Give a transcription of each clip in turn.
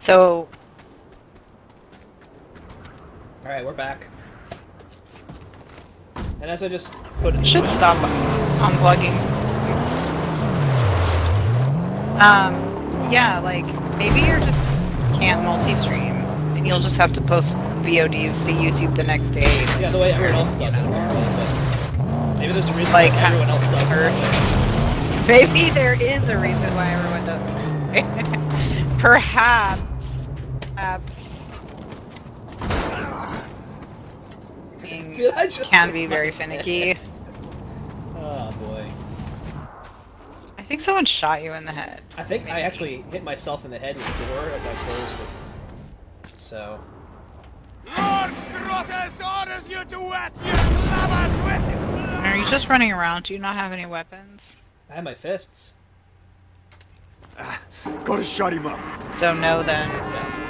So, Alright, we're back. And as I just put it... should stop unplugging. Yeah, like, maybe you're just can't multi-stream, and you'll just have to post VODs to YouTube the next day. Yeah, the way everyone else does it. But maybe there's a reason Like, why everyone else does it. Maybe there is a reason why everyone does it. Perhaps. Did I just Can be very finicky. Oh boy. I think someone shot you in the head. I think Maybe. I actually hit myself in the head with the door as I closed it. So... Lord Scrotus orders you to wet your lovers with blood! Are you just running around? Do you not have any weapons? I have my fists. Gotta shut him up. So no then. Yeah.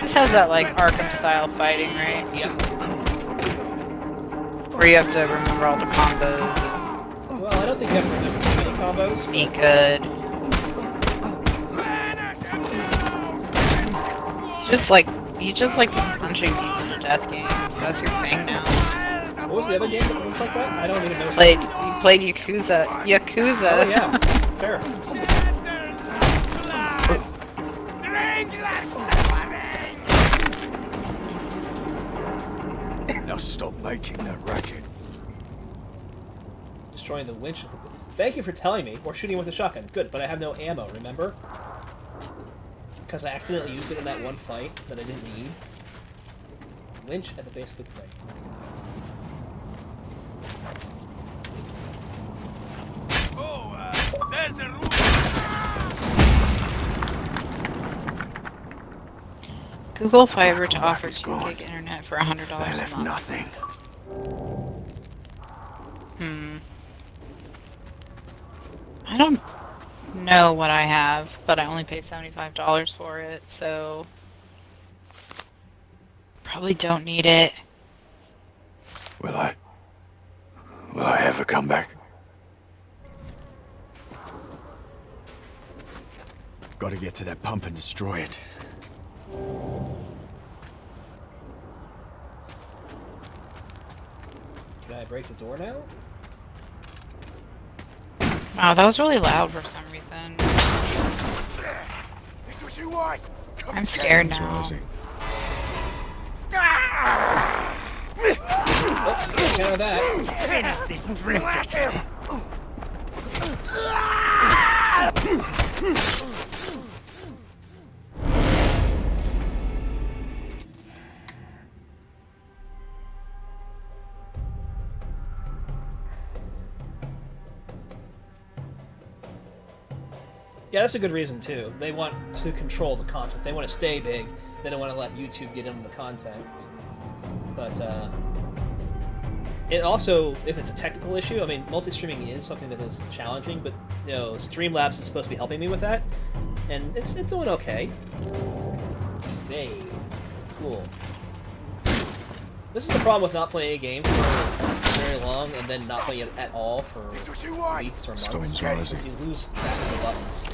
This has that like Arkham style fighting, right? Yep. Where you have to remember all the combos Well, I don't think you have to remember too many combos. and be good. You just like punching people in the death games. That's your thing now. What was the other game that looks like that? I don't even know. You played Yakuza. Yakuza. Oh yeah, fair. Now stop making that racket. Destroying the winch. Thank you for telling me. Or shooting with a shotgun. Good, but I have no ammo, remember? Because I accidentally used it in that one fight that I didn't need. Winch at the base of the crate. Oh, there's a room. Google Fiber to offer 2 gig internet for $100 a month. Nothing. I don't know what I have, but I only pay $75 for it, so probably don't need it. Will I ever come back? Gotta get to that pump and destroy it. Can I break the door now? Wow, that was really loud for some reason. This what you want? I'm scared now. Oh, can't have that. Finish this drifters. Yeah, that's a good reason too. They want to control the content. They want to stay big. They don't want to let YouTube get them the content. But it also, if it's a technical issue, I mean, multi-streaming is something that is challenging. But you know, Streamlabs is supposed to be helping me with that, and it's doing okay. Evade, cool. This is the problem with not playing a game for very long and then not playing it at all for weeks or months. Because you lose track of the buttons.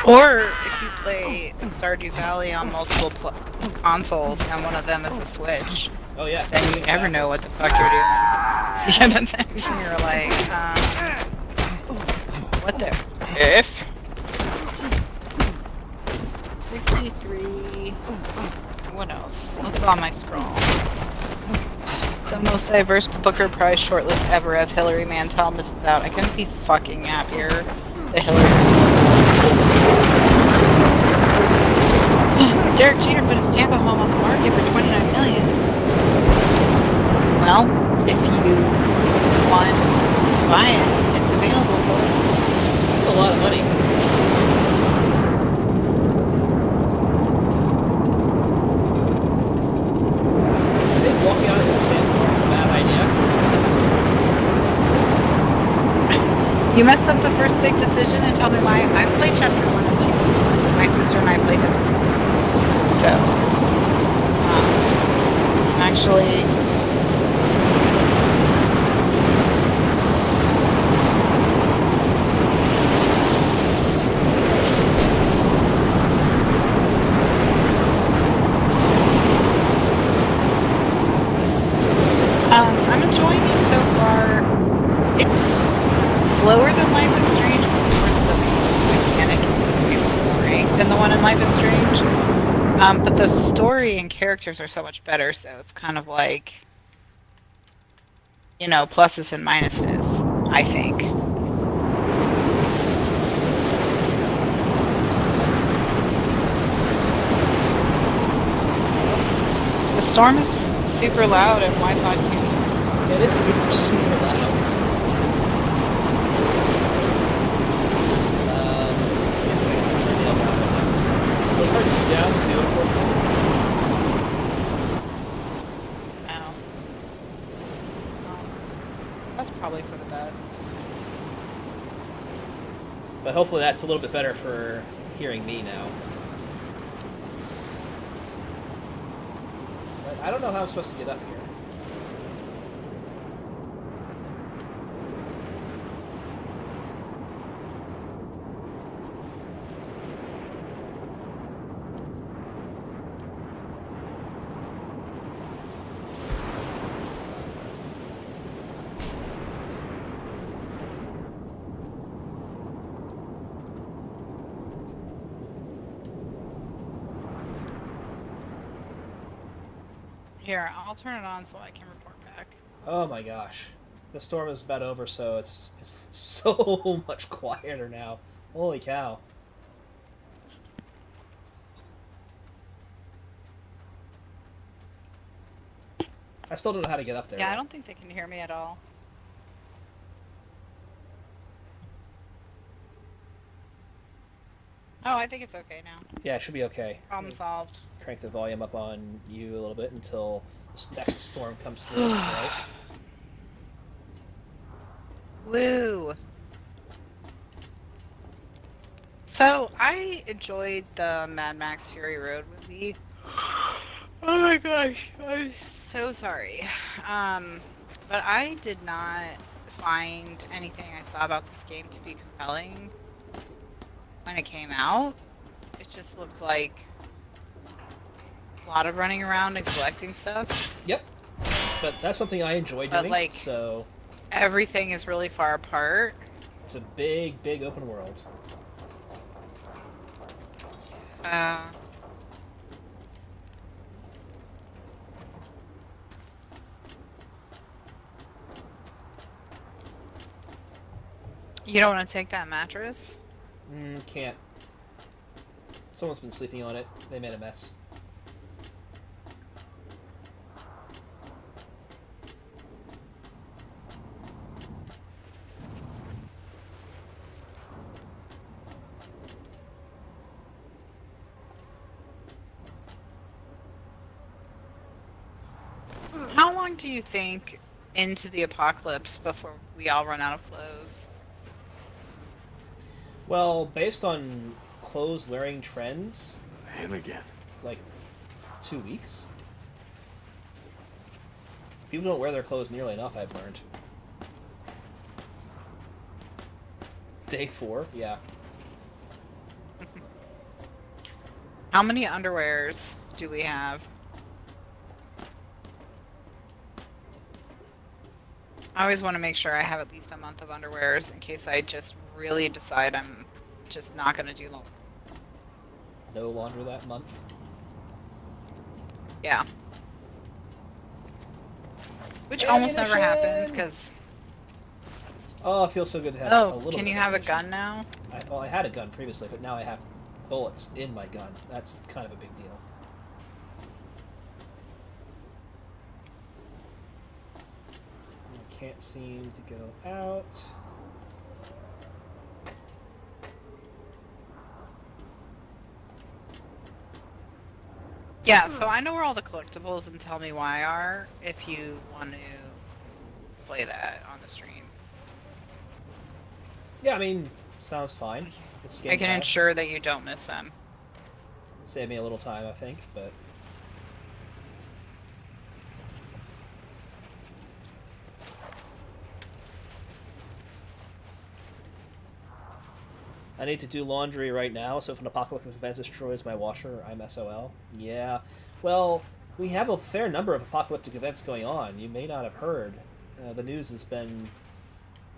Or if you play Stardew Valley on multiple consoles and one of them is a Switch, Oh yeah. then you never know what the fuck you're doing. Yeah, but then you're like, what the if? 63. What else? What's on my scroll? The most diverse Booker Prize shortlist ever as Hilary Mantel misses out. I couldn't be fucking happier. The Hillary. Derek Jeter put his Tampa home on the market for $29 million. Well, if you want to buy it, it's available for you. That's a lot of money. I think walking out into the sandstorm is a bad idea. You messed up the first big decision and tell me why. I played chapter 1 and 2. My sister and I played them as well. So, actually, slower than Life is Strange, because of course the mechanic is way more boring than the one in Life is Strange. But the story and characters are so much better, so it's kind of like, pluses and minuses, I think. The storm is super loud and Wi-Fi can't. It is super, super loud. I guess I can turn the other one. It's hard to be down too, unfortunately. No. That's probably for the best. But hopefully that's a little bit better for hearing me now. But I don't know how I'm supposed to get up here. Here, I'll turn it on so I can report back. Oh my gosh. The storm is about over, so it's so much quieter now. Holy cow. I still don't know how to get up there. Yeah, I don't think they can hear me at all. Oh, I think it's okay now. Yeah, it should be okay. Problem solved. Crank the volume up on you a little bit until this next storm comes through, right? Woo! So, I enjoyed the Mad Max Fury Road movie. Oh my gosh, I'm so sorry. But I did not find anything I saw about this game to be compelling when it came out. It just looked like a lot of running around and collecting stuff. Yep. But that's something I enjoy But, doing, like, so everything is really far apart. it's a big, big open world. You don't want to take that mattress? Can't. Someone's been sleeping on it. They made a mess. How long do you think into the apocalypse before we all run out of clothes? Well, based on clothes wearing trends, Him again. like 2 weeks. People don't wear their clothes nearly enough, I've learned. Day 4, yeah. How many underwears do we have? I always want to make sure I have at least a month of underwears in case I just really decide I'm just not going to do long. No laundry that month. Yeah. Which almost never happens Ammunition! because... Oh, it feels so good to have a Oh, little can bit you of have a ammunition. gun now? Well, I had a gun previously, but now I have bullets in my gun. That's kind of a big deal. I can't seem to go out. Yeah, so I know where all the collectibles and Tell Me Why are if you want to play that on the stream. Yeah, I mean, sounds fine. It's I can ensure that you don't miss them. Save me a little time, I think, but... I need to do laundry right now, so if an apocalyptic event destroys my washer, I'm SOL. Yeah. Well, we have a fair number of apocalyptic events going on. You may not have heard. The news has been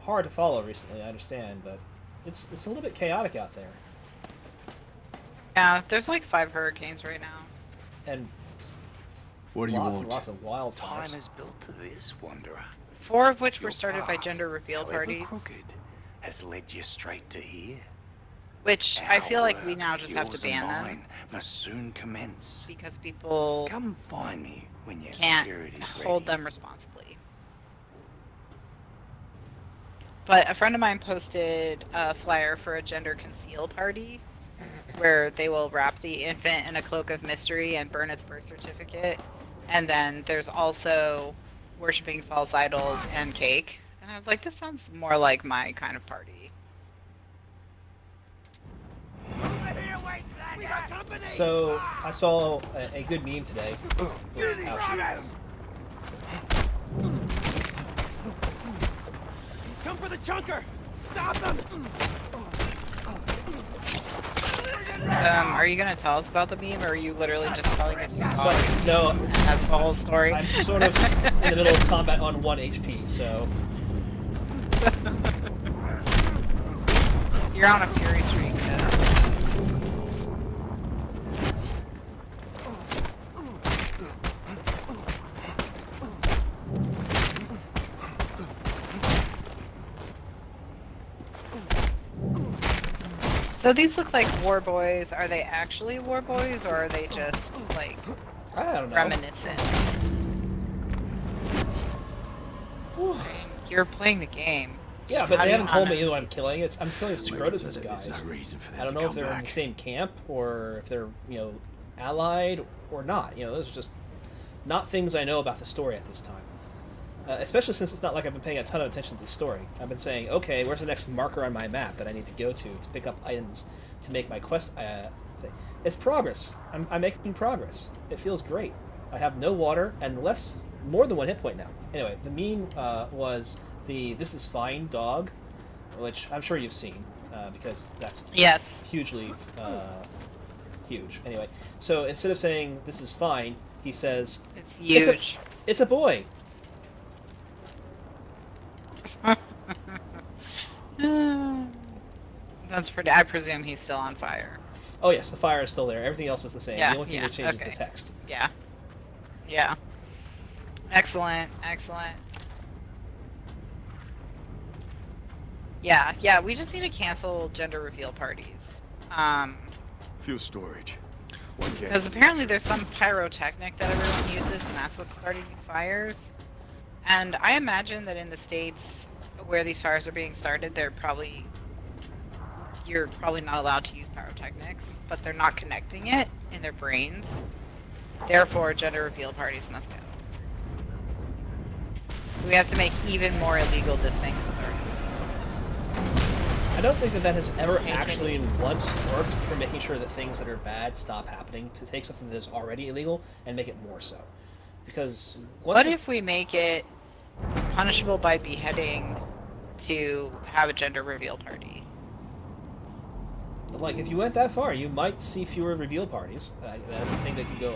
hard to follow recently, I understand, but it's a little bit chaotic out there. Yeah, there's like 5 hurricanes right now. And What do you lots want? and lots of wildfires. Time is built to this, Wanderer. 4 of which were Your started by path, gender reveal however parties. crooked, has led you straight to here. Which I feel like we Our now work, just have to yours ban and them. mine, must soon commence. Because people Come find me when your can't spirit is hold ready. them responsibly. But a friend of mine posted a flyer for a gender conceal party where they will wrap the infant in a cloak of mystery and burn its birth certificate. And then there's also worshiping false idols and cake. And I was like, this sounds more like my kind of party. We got company! So I saw a good meme today. Ouch. He's come for the chunker! Stop him! Are you gonna tell us about the meme, or are you literally just telling us So, no, that's the whole story? I'm sort of in the middle of combat on 1 HP, so You're on a fury streak. So these look like war boys. Are they actually war boys, or are they just like I don't know. reminiscent? You're playing the game. Yeah, but How they do you haven't not told know me who I'm these? killing. I'm killing Scrotus's There's guys. no reason for them I don't to know if come they're in back. the same camp or if they're, allied or not. Those are just not things I know about the story at this time. Especially since it's not like I've been paying a ton of attention to the story. I've been saying, okay, where's the next marker on my map that I need to go to pick up items to make my quest thing. It's progress. I'm making progress. It feels great. I have no water and more than 1 hit point now. Anyway, the meme was the "This is fine" dog, which I'm sure you've seen because that's Yes. hugely huge. Anyway, so instead of saying "This is fine," he says, It's huge. "It's a boy." That's pretty. I presume he's still on fire. Oh yes, the fire is still there. Everything else is the same. Yeah, The only thing yeah, that changes okay. is the text. Yeah. Yeah. Excellent. Excellent. Yeah. We just need to cancel gender reveal parties. Fuel storage. One can. Because apparently there's some pyrotechnic that everyone uses, and that's what's starting these fires. And I imagine that in the states where these fires are being started, you're probably not allowed to use pyrotechnics, but they're not connecting it in their brains. Therefore, gender reveal parties must go. So we have to make even more illegal this thing was already. I don't think that has ever Okay, actually once worked for making sure that things that are bad stop happening, to take something that is already illegal and make it more so. Because What if we make it punishable by beheading to have a gender reveal party? like, if you went that far, you might see fewer reveal parties. That's a thing that could go.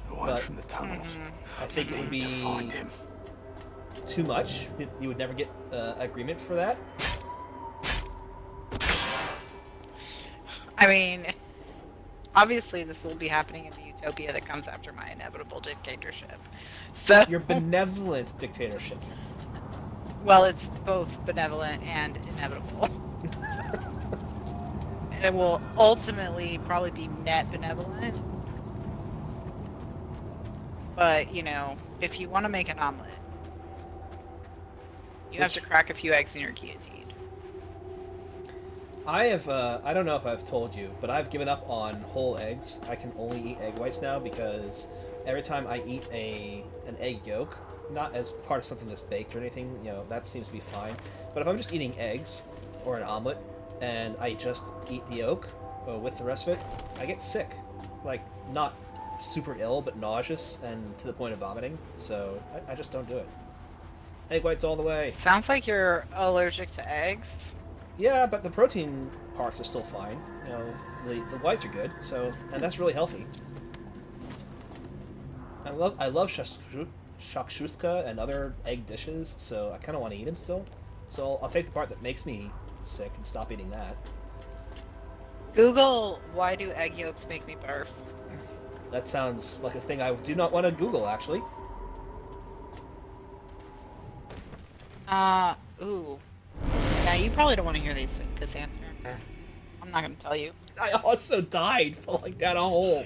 The one but- from the tunnels. I think it would Need to be find him. too much. You would never get agreement for that. I mean, obviously this will be happening in the utopia that comes after my inevitable dictatorship. So, Your benevolent dictatorship. well, it's both benevolent and inevitable. It will ultimately probably be net benevolent. But, if you want to make an omelet, you have to crack a few eggs in your guillotine. I have, I don't know if I've told you, but I've given up on whole eggs. I can only eat egg whites now because every time I eat an egg yolk, not as part of something that's baked or anything, that seems to be fine. But if I'm just eating eggs or an omelet and I just eat the yolk with the rest of it, I get sick. Like, not super ill, but nauseous and to the point of vomiting. So I just don't do it. Egg whites all the way. Sounds like you're allergic to eggs. Yeah, but the protein parts are still fine. The whites are good, so, and that's really healthy. I love shakshuka and other egg dishes, so I kind of want to eat them still. So I'll take the part that makes me sick and stop eating that. Google, why do egg yolks make me barf? That sounds like a thing I do not want to Google, actually. Ooh. Yeah, you probably don't want to hear this answer. I'm not gonna tell you. I also died falling down a hole.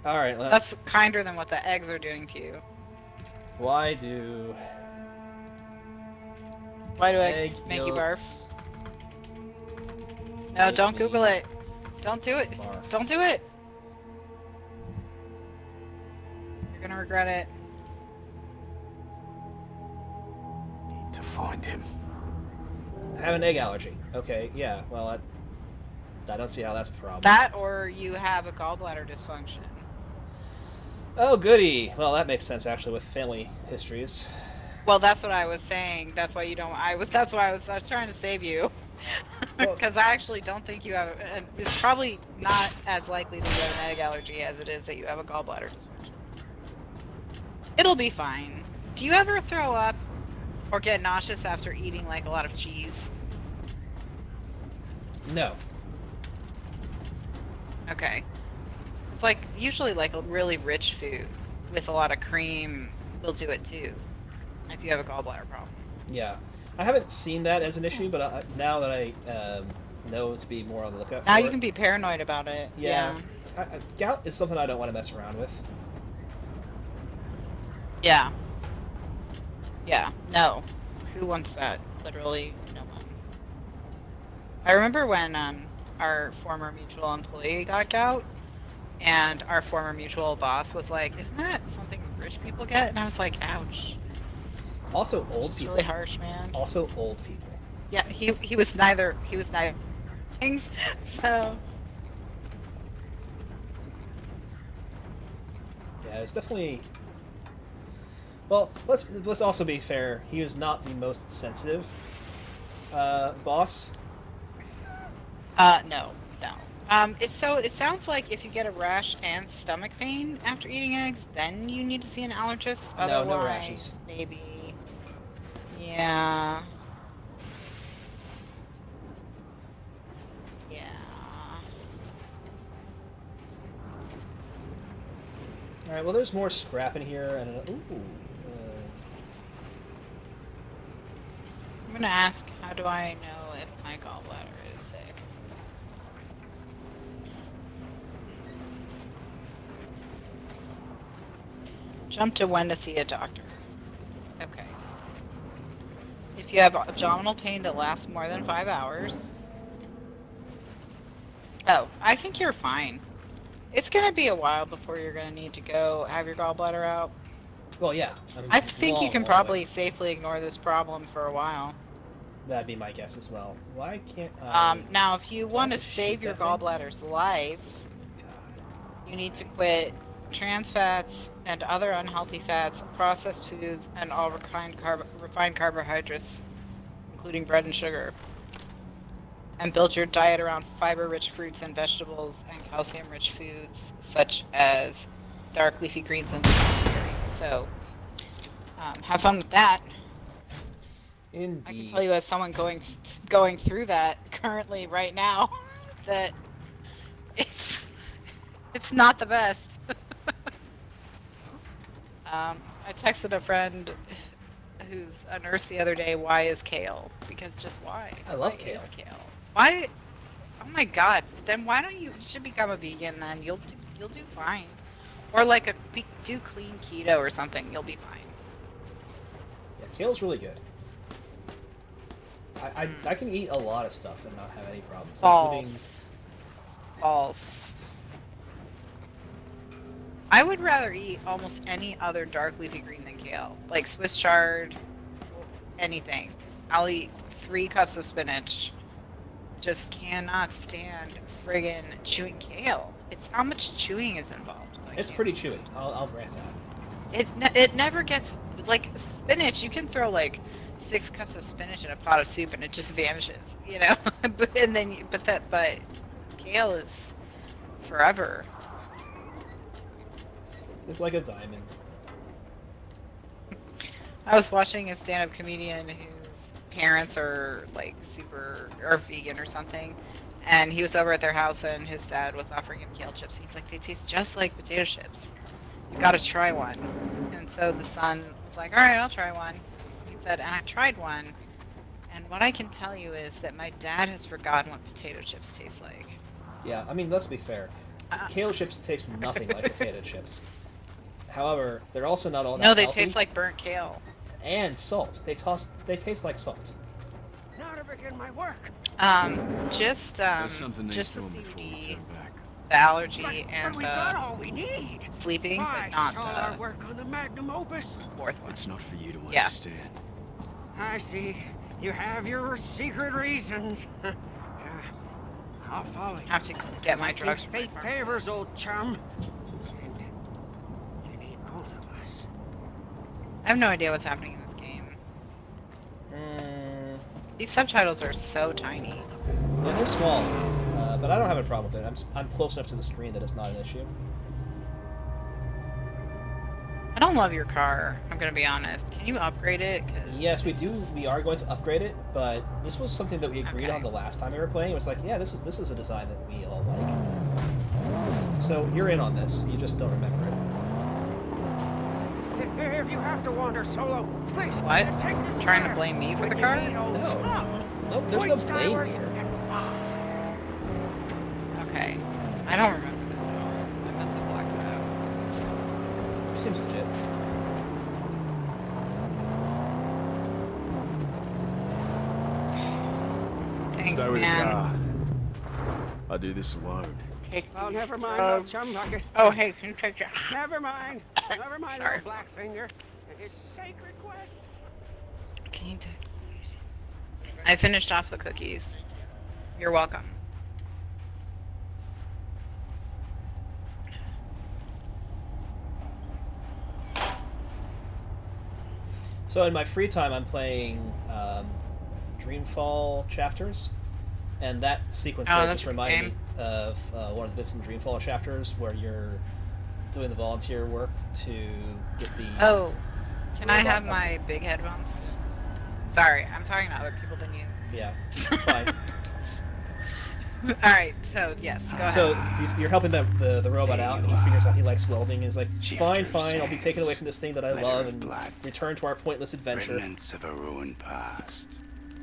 Alright, That's kinder than what the eggs are doing to you. Why do eggs make you barf? No, don't Google it. Don't do it. Barf. Don't do it. You're gonna regret it. Need to find him. I have an egg allergy. Okay, yeah, well, I don't see how that's a problem. That or you have a gallbladder dysfunction. Oh, goody. Well, that makes sense, actually, with family histories. Well, that's what I was saying. That's why you don't. That's why I was trying to save you, because I actually don't think you have. And it's probably not as likely that you have an egg allergy as it is that you have a gallbladder dysfunction. It'll be fine. Do you ever throw up or get nauseous after eating like a lot of cheese? No. Okay. It's like usually like a really rich food with a lot of cream will do it too. If you have a gallbladder problem. Yeah. I haven't seen that as an issue, but now that I know to be more on the lookout Now for you it. can be paranoid about it. Yeah. Gout is something I don't want to mess around with. Yeah. Yeah. No. Who wants that? Literally no one. I remember when our former mutual employee got gout, and our former mutual boss was like, "Isn't that something rich people get?" And I was like, "Ouch." Also, old It's people. really harsh, man. Also, old people. Yeah, he was neither things. So Yeah, it's definitely. Well, let's also be fair. He was not the most sensitive boss. no. It sounds like if you get a rash and stomach pain after eating eggs, then you need to see an allergist. No, Otherwise, no rashes. maybe. Yeah. Yeah. All right. Well, there's more scrap in here, and I'm gonna ask, how do I know if my gallbladder is sick? Jump to when to see a doctor. Okay. If you have abdominal pain that lasts more than 5 hours. Oh, I think you're fine. It's gonna be a while before you're gonna need to go have your gallbladder out. well, yeah. I think you can long probably way. safely ignore this problem for a while. That'd be my guess as well. Why can't? Now, if you do I want to have to save shoot your that thing? gallbladder's life, God. you need to quit trans fats and other unhealthy fats, processed foods, and all refined carbohydrates, including bread and sugar. And build your diet around fiber-rich fruits and vegetables and calcium-rich foods, such as dark leafy greens and berries. So, have fun with that. Indeed. I can tell you, as someone going through that currently right now, that it's not the best. I texted a friend who's a nurse the other day, why is kale? Because just why? I love Why kale. is kale? Why? Oh my god! Then why don't you should become a vegan? Then you'll do fine, or like do clean keto or something. You'll be fine. Yeah, kale's really good. I can eat a lot of stuff and not have any problems. False. False. I would rather eat almost any other dark leafy green than kale. Like Swiss chard, anything. I'll eat 3 cups of spinach. Just cannot stand friggin' chewing kale. It's how much chewing is involved. It's pretty chewy. I'll grant that. It never gets, like, spinach, you can throw like 6 cups of spinach in a pot of soup and it just vanishes, you know? but kale is forever. It's like a diamond. I was watching a stand-up comedian whose parents are like super or vegan or something, and he was over at their house and his dad was offering him kale chips. He's like, they taste just like potato chips. You gotta try one. And so the son was like, all right, I'll try one. He said, and I tried one, and what I can tell you is that my dad has forgotten what potato chips taste like. Yeah, I mean, let's be fair. Kale chips taste nothing like potato chips. However, they're also not all that No, they healthy. taste like burnt kale. And salt. They taste like salt. Now to begin my work. Just There's something they just the stole before we CBD, turn back. the allergy, But and we got the all we need. sleeping, but Christ, not all our the work on the magnum opus. fourth one. It's not for you to Yeah. understand. I see. You have your secret reasons. I'll follow you. I have to get my I think drugs from my fate pharmacist. favors, old chum. And you need both of us. I have no idea what's happening in this game. These subtitles are so tiny. Yeah, they're small, but I don't have a problem with it. I'm close enough to the screen that it's not an issue. I don't love your car, I'm gonna be honest. Can you upgrade it? 'Cause Yes, we it's do. just- We are going to upgrade it, but this was something that we agreed Okay. on the last time we were playing. It was like, yeah, this is a design that we all like. So you're in on this. You just don't remember it. If you have to wander solo, please What? take this Trying to square. blame me for When the you car? need old No. chum, Nope, there's point no blame skywards here. and fire. Okay. I don't remember this at all. I must have blocked it out. Seems legit. Thanks, Stay with the man. car. I do this alone. Hey, Oh, never mind, old chum bucket. oh, hey, can you take that? Never mind. Never mind, Sorry. old Blackfinger and his sacred quest. Can you take? I finished off the cookies. You're welcome. So in my free time, I'm playing Dreamfall chapters, and that sequence Oh, there that's just a good reminded me game. of one of the bits in Dreamfall chapters where you're doing the volunteer work to get the. Oh, can I Robot have my big headphones? Sorry, I'm talking to other people than you. Yeah, it's fine. All right, so yes, go ahead. So you're helping the robot out, and he figures out he likes welding. And he's like, Shifter fine, fine, I'll be taken sands, away from this thing that I letter love of and blood, return to our pointless adventure. Remnants of a ruined past.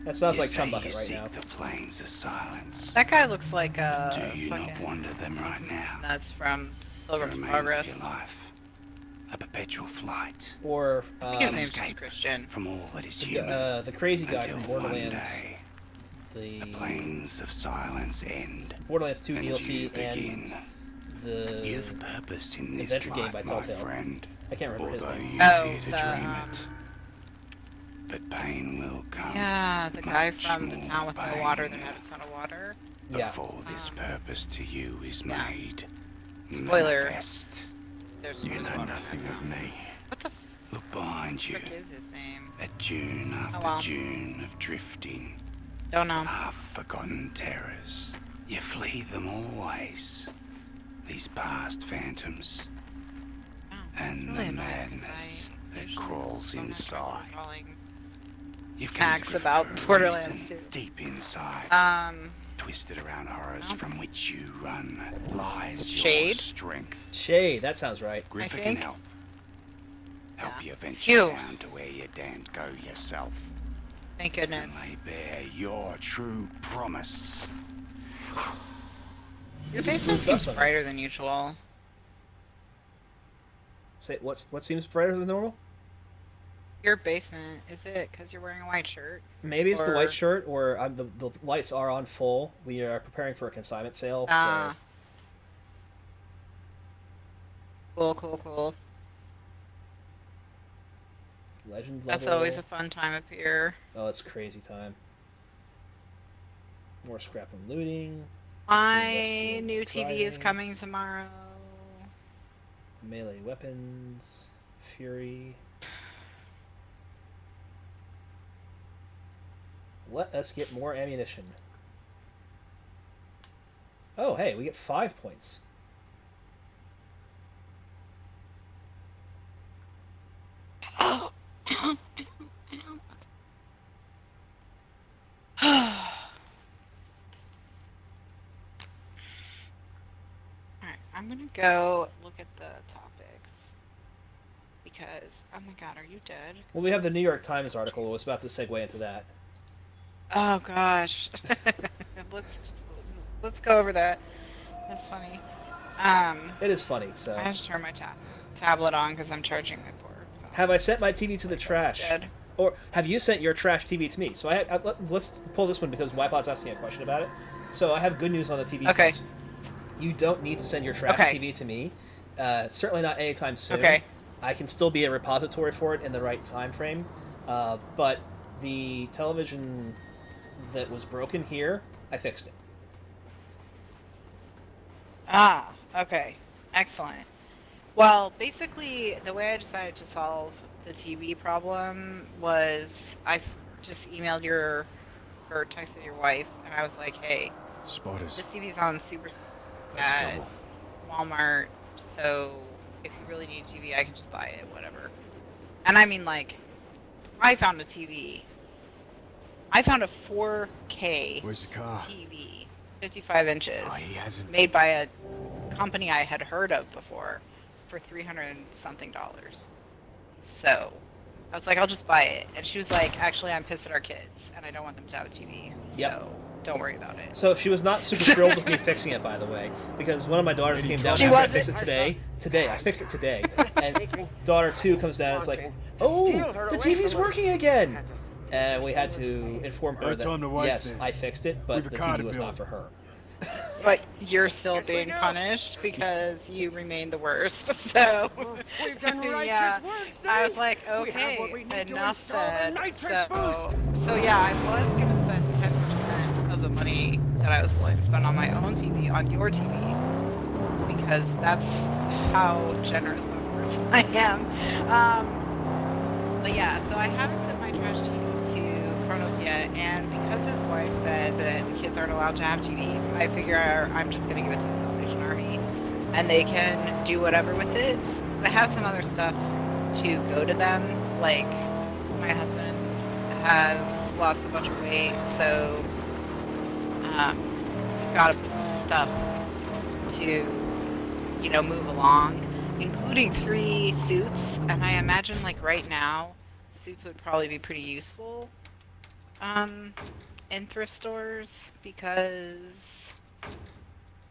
That sounds You like Chum say Bucket you right seek now. the plains of silence. That guy looks like a Do you not fucking wander them right now? nuts from The Pilgrim's remains Progress. of your life. A perpetual flight Or I think his name's escape just Christian. from all that is human. the crazy guy until from one Borderlands. day, The the plains of silence end. Borderlands 2 and DLC you begin. and You're the purpose in this adventure game life, by my Telltale. friend. I can't remember his Although name. you Oh, fear to the, dream it. But pain will come. Yeah, the guy much from the more town with no pain. water that had a ton of water. Yeah. Before this purpose to you is yeah. made. Spoiler. Manifest. There's You just know water in nothing that of town. me. What the Look behind you. frick is his name? A dune after well. dune of drifting. Don't know. Half-forgotten terrors. You flee them always. These past phantoms. Oh, that's And really the annoying 'cause madness I that usually crawls don't have trouble inside. recalling. You've Facts come to about prefer a Borderlands reason 2. Deep inside. Twisted around horrors well. from which you run lies Shade? your strength. Shay, that sounds right. Griffer can think. help. Help Yeah. you venture Phew. down to where you daren't go yourself. Thank And goodness. lay bare your true promise. Your basement moved up seems on it. brighter than usual. Say what seems brighter than normal? Your basement, is it because you're wearing a white shirt? Maybe it's the Or- white shirt, or the lights are on full. We are preparing for a consignment sale. Ah. So Cool, cool, cool. legend That's level. always a fun time up here. Oh, it's crazy time. More scrap and looting. My Westfield new TV is Friday. coming tomorrow. Melee weapons. Fury. Let us get more ammunition. Oh, hey, we get 5 points. Alright, I'm gonna go look at the topics. Because, oh my god, are you dead? Well, we have the New York Times article. I was about to segue into that. Oh gosh. let's let's go over that. That's funny. It is funny, so. I have to turn my tablet on because I'm charging my board. Have I sent my TV to the trash? Dead. Or have you sent your trash TV to me? So let's pull this one because Wipeout's asking a question about it. So I have good news on the TV Okay. front. You don't need to send your trash TV to me. Certainly not anytime soon. Okay. I can still be a repository for it in the right time frame. But the television that was broken here, I fixed it. Ah, okay. Excellent. Well, basically, the way I decided to solve the TV problem was just emailed or texted your wife, and I was like, hey, Spotters. this TV's on super That's at trouble. Walmart, so if you really need a TV, I can just buy it, whatever. And I mean, like, I found a TV. I found a 4K Where's the car? TV, 55 inches, Oh, he hasn't. made by a company I had heard of before for $300 and something. So I was like, I'll just buy it. And she was like, actually, I'm pissed at our kids, and I don't want them to have a TV. Yep. So don't worry about it. So she was not super thrilled with me fixing it, by the way, because one of my daughters came down She after I wasn't. fixed it today. Today, I fixed it today, and daughter 2 comes down and is like, "Oh, the TV's working again!" And we had to inform her No time to that waste yes, then. I fixed it, but We've the a car TV to was build. not for her. But you're still Yes, we being do. punished because you remain the worst. So We've done righteous yeah, work, I Saint. was like, We have okay, what we need to enough install the said. nitrous So yeah, I was gonna spend 10% of the money that I was willing to spend on my own TV on your TV because that's how generous of a person I am. But yeah, so I haven't sent my trash TV to Kronos yet, and because his wife said that the kids aren't allowed to have TVs, I figure I'm just gonna give it to the Salvation Army, and they can do whatever with it. 'Cause I have some other stuff to go to them, like my husband has lost a bunch of weight, so got stuff to, move along, including 3 suits, and I imagine, like, right now, suits would probably be pretty useful, in thrift stores, because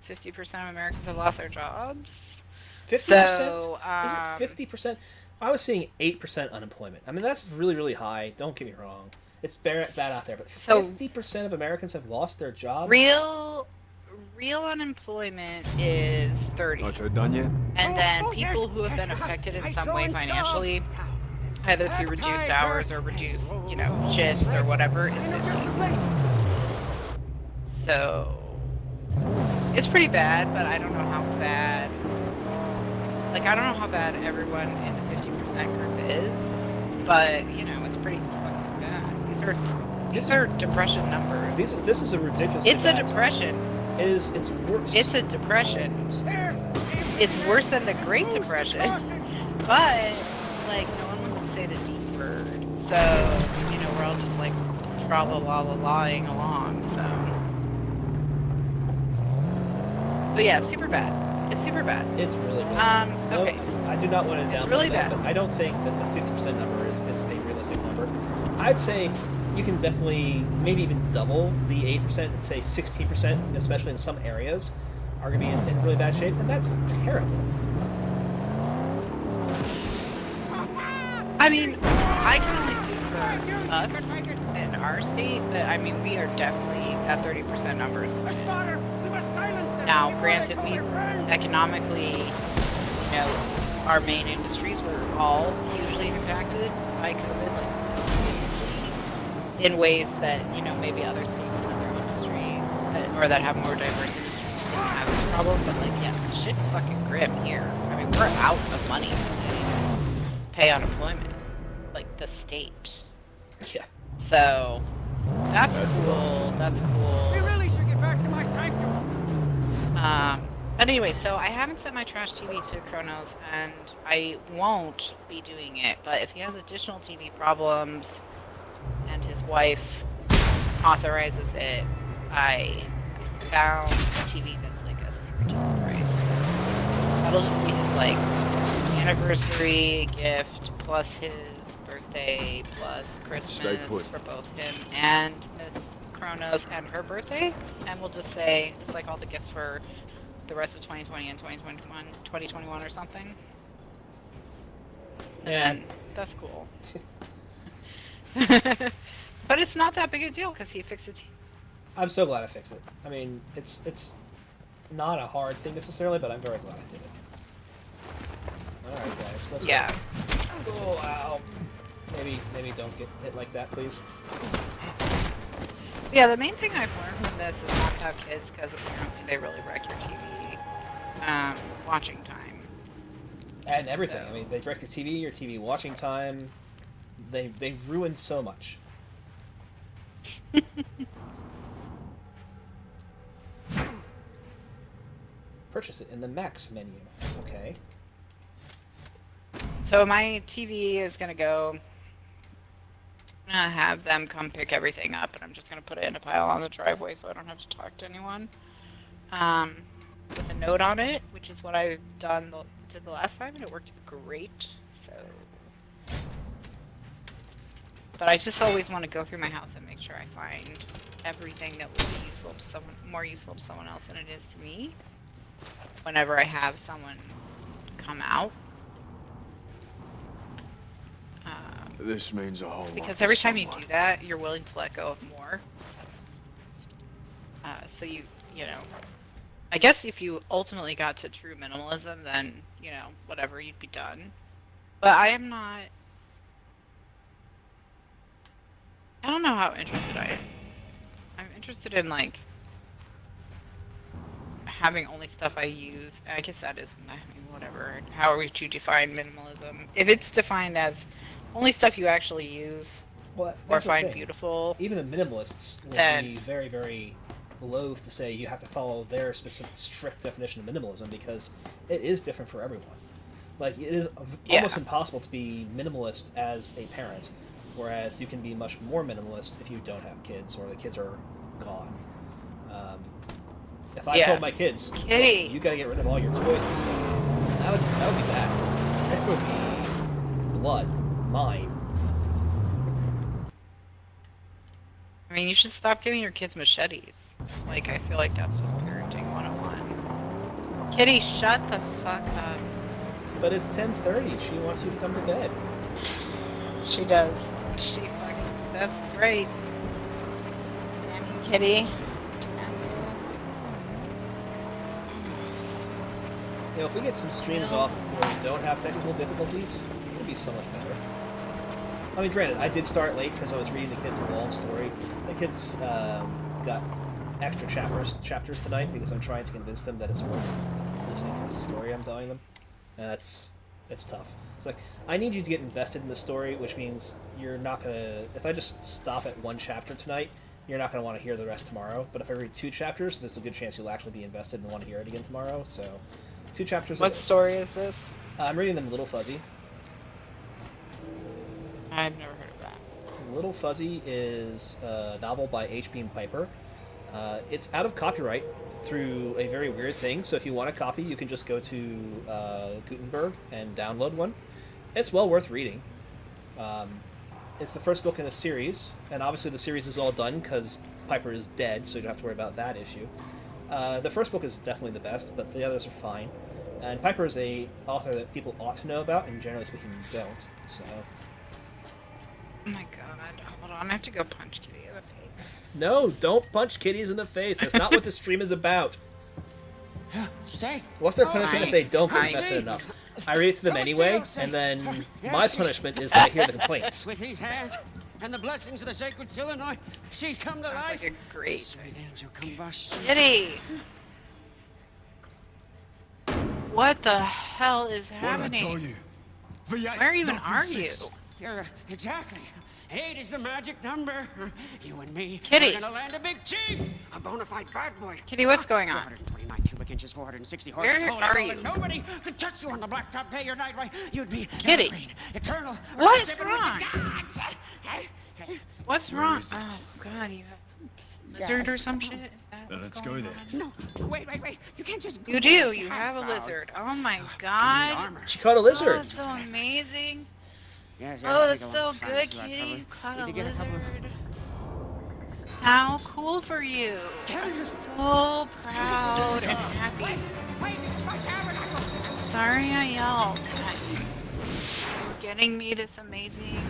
50% of Americans have lost their jobs. 50%? So, Is it 50%? I was seeing 8% unemployment. I mean, that's really, really high. Don't get me wrong. It's bad out there, but So- 50% of Americans have lost their job? Real unemployment is 30. Not done yet? And then Oh, people yes, who have yes, been affected in I some saw way and stuff. financially, Now, it's either an through reduced appetizer. hours or reduced, Oh, shifts or whatever, is and adjust 50. the place. So it's pretty bad, but I don't know how bad. Like, I don't know how bad everyone in the 50% group is, but it's pretty fucking bad. These are depression numbers. This is a ridiculous. It's a depression. It's worse. It's a depression. There, It's worse than the Great who's Depression. crossing? But, like, no one wants to say the D word. So, we're all just, like, tra-la-la-la-lying along, so. So, yeah, super bad. It's super bad. It's really bad. Okay. I do not want to It's downplay really that, bad. but I don't think that the 50% number is a realistic number. I'd say you can definitely maybe even double the 8% and say 16%, especially in some areas, are going to be in really bad shape, and that's terrible. I mean, I can only speak for us in our state, but, I mean, we are definitely, that 30% number is A spotter. We must silence them. Now, before granted, they call we their friends. economically, our main industries were all hugely impacted by COVID, like specifically, in ways that maybe other states and other industries that have more diverse industries didn't have this problem. But like, yes, shit's fucking grim here. I mean, we're out of money to pay unemployment, like the state. Yeah. So that's cool. That's We cool. really should get back to my sanctum. Anyway, so I haven't set my trash TV to Chronos, and I won't be doing it. But if he has additional TV problems, and his wife authorizes it, I found a TV that's like a super decent price. That'll just be his like anniversary gift plus his birthday plus Christmas for both him and Miss Chronos and her birthday, and we'll just say it's like all the gifts for the rest of 2020 and 2021 or something. And that's cool. But it's not that big a deal because he fixed it. I'm so glad I fixed it. I mean, it's not a hard thing necessarily, but I'm very glad I did it. Alright guys, let's go. Oh, wow. Maybe don't get hit like that, please. Yeah, the main thing I've learned from this is not to have kids because apparently they really wreck your TV watching time. And everything. So. I mean, they wreck your TV watching time. They've ruined so much. Purchase it in the Max menu. Okay. So my TV is gonna go. I'm gonna have them come pick everything up, and I'm just gonna put it in a pile on the driveway so I don't have to talk to anyone. With a note on it, which is what I've did the last time, and it worked great. So, but I just always want to go through my house and make sure I find everything that would be useful to someone, more useful to someone else than it is to me. Whenever I have someone come out. This means a whole lot. Because every time you do that, you're willing to let go of more. So you know, I guess if you ultimately got to true minimalism, then, you know, whatever, you'd be done. But I am not... I don't know how interested I am. I'm interested in, like, having only stuff I use. I guess that is, I mean, whatever. How would you define minimalism? If it's defined as only stuff you actually use Well, or find beautiful. Even the minimalists will be very, very loath to say you have to follow their specific strict definition of minimalism because it is different for everyone. Like, it is almost impossible to be minimalist as a parent, whereas you can be much more minimalist if you don't have kids or the kids are gone. If I told my kids, Kitty, you gotta get rid of all your toys and stuff, that would be bad. That would be blood. Mine. I mean, you should stop giving your kids machetes. Like, I feel like that's just parenting 101. Kitty, shut the fuck up. But it's 10:30. She wants you to come to bed. She does. She fucking... That's great. Damn you, Kitty. Damn you. You know, if we get some streams off where we don't have technical difficulties, it'll be so much better. I mean, granted, I did start late because I was reading the kids a long story. The kids got extra chapters tonight because I'm trying to convince them that it's worth listening to this story I'm telling them. And it's tough. It's like, I need you to get invested in the story, which means you're not gonna... If I just stop at one chapter tonight, you're not gonna want to hear the rest tomorrow. But if I read 2 chapters, there's a good chance you'll actually be invested and want to hear it again tomorrow. So, 2 chapters. What story is this? I'm reading them Little Fuzzy. I've never heard of that. Little Fuzzy is a novel by H. Beam Piper. It's out of copyright through a very weird thing, so if you want a copy, you can just go to Gutenberg and download one. It's well worth reading. It's the first book in a series, and obviously the series is all done because Piper is dead, so you don't have to worry about that issue. The first book is definitely the best, but the others are fine. And Piper is a author that people ought to know about, and generally speaking, don't. So... Oh my god, hold on, I have to go punch Kitty in the face. No, don't punch kitties in the face. That's not what the stream is about. Say, What's their punishment if they don't get I invested see. enough? I read it to them anyway, and then my punishment is that I hear the complaints. with these hands and the blessings of the sacred Illinois, she's come to Sounds life. like a great Sweet angel combustion. Kitty! What the hell is What did I happening? tell you? V8, Where even nothing are you? six. You're exactly. 8 is the magic number. You and me Kitty. are gonna land a big chief, a bona fide bad boy. Kitty, what's going on? 429 inches, 460 horses. Where Holy are moly, you? Nobody could touch you on the blacktop day or night. Right? You'd be Kitty. evergreen, eternal. What's seven with the wrong? gods. What's Where wrong? is it? Oh God, you have a lizard or some shit? Is that what's Let's go going there. on? No, wait. You can't just. You do. You have a lizard. Oh my God. Armor. She caught a Oh, lizard. that's so amazing. Yes, Oh, it'll take that's a so long time, good, so I Kitty. probably You caught need a to get a couple of- lizard. How cool for you. I'm so proud and happy. Wait, it's my tabernacle. Sorry I yelled. You're getting me this amazing,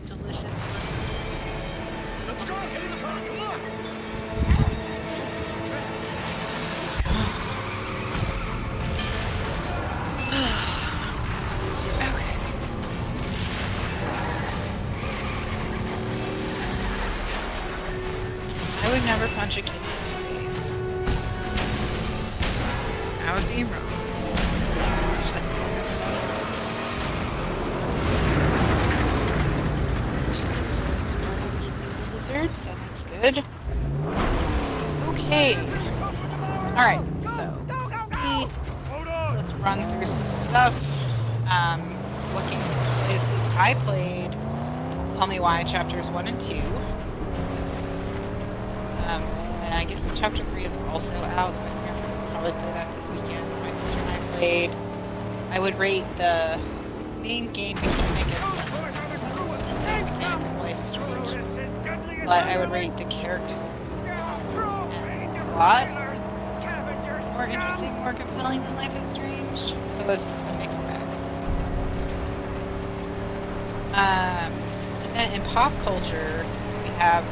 delicious lizard. Let's go! Get in the car! Look! Okay. I would never punch a kid in the face. That would be wrong. Lizard, so that's good. Okay. Alright, so let's run through some stuff. What game is I played? Tell me why chapters 1 and 2. And I guess chapter 3 is also out, so I can probably play that this weekend. My sister and I played. I would rate the main game mechanic as but I would rate the character a lot more interesting, more compelling than Life is Strange. So it's a mixed bag. And then in pop culture, we have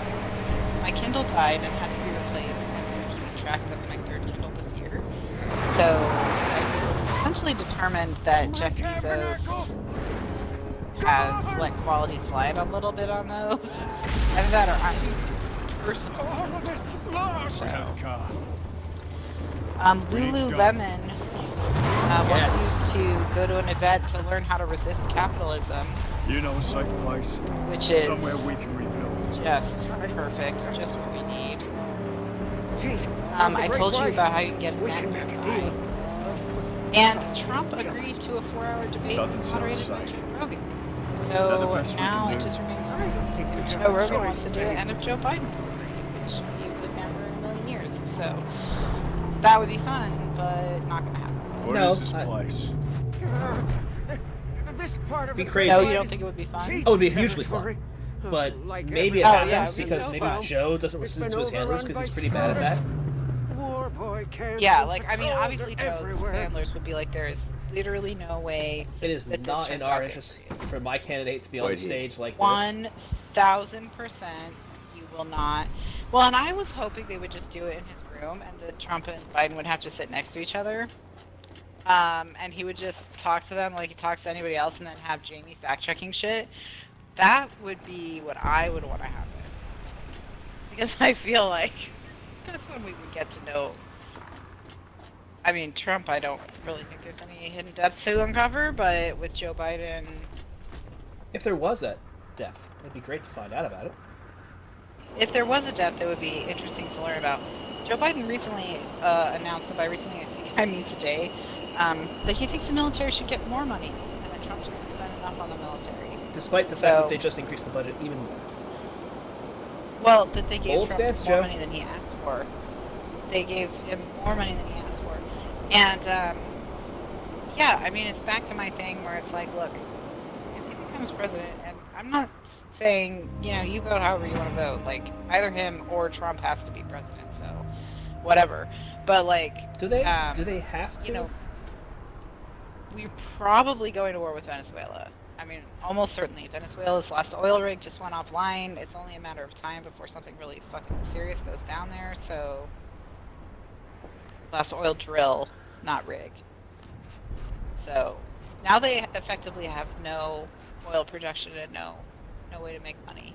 my Kindle died and had to be replaced. And I'm keeping track. That's my third Kindle this year. So I essentially determined that Jeff Bezos has let quality slide a little bit on those. Either that or I'm personal. Take the car. Lululemon wants you to go to an event to learn how to resist capitalism, You know a safe place? which is Somewhere we can rebuild. just perfect, just what we need. Jeez, I told you about how you can get we a can make a deal. And Trump agreed to a 4-hour debate Doesn't sound moderated by safe. Joe Rogan. They're the So best we now can it do. just remains to be seen if Joe Rogan wants to do it and if Joe Biden would, which he would never in a million years. So that would be fun, but not gonna happen. What No, is this place? This part of Be the crazy. No, Crazy. you don't think it would be fun? Cheats Oh, it'd be hugely fun. territory. But Like maybe it every- Oh, yeah, happens it'd be because so maybe fun. Joe doesn't It's listen been to his handlers overrun because he's by pretty bad at that. SCOTUS. War boy cancer Yeah, like I mean, patrols obviously are Joe's everywhere. handlers would be like, there is literally no way It is that this not in turns our out interest for my candidate to be on Wait here. stage like this. 1,000% you will not. Well, and I was hoping they would just do it in his room, and that Trump and Biden would have to sit next to each other, and he would just talk to them like he talks to anybody else, and then have Jamie fact-checking shit. That would be what I would want to happen, because I feel like that's when we would get to know. I mean, Trump, I don't really think there's any hidden depths to uncover, but with Joe Biden, If there was that depth, it'd be great to find out about it. if there was a depth, it would be interesting to learn about. Joe Biden recently announced, and by recently I think I mean today, that he thinks the military should get more money, and that Trump doesn't spend enough on the military. Despite the fact So- that they just increased the budget even more. Well, that they gave Bold Trump stance, more Joe. money than he asked for. They gave him more money than he asked for. And, yeah, I mean, it's back to my thing where it's like, look, if he becomes president, and I'm not saying, you vote however you want to vote. Like, either him or Trump has to be president, so whatever. But, like, Do they have to? we're probably going to war with Venezuela. I mean, almost certainly. Venezuela's last oil rig just went offline. It's only a matter of time before something really fucking serious goes down there, so... Last oil drill, not rig. So, now they effectively have no oil production and no way to make money.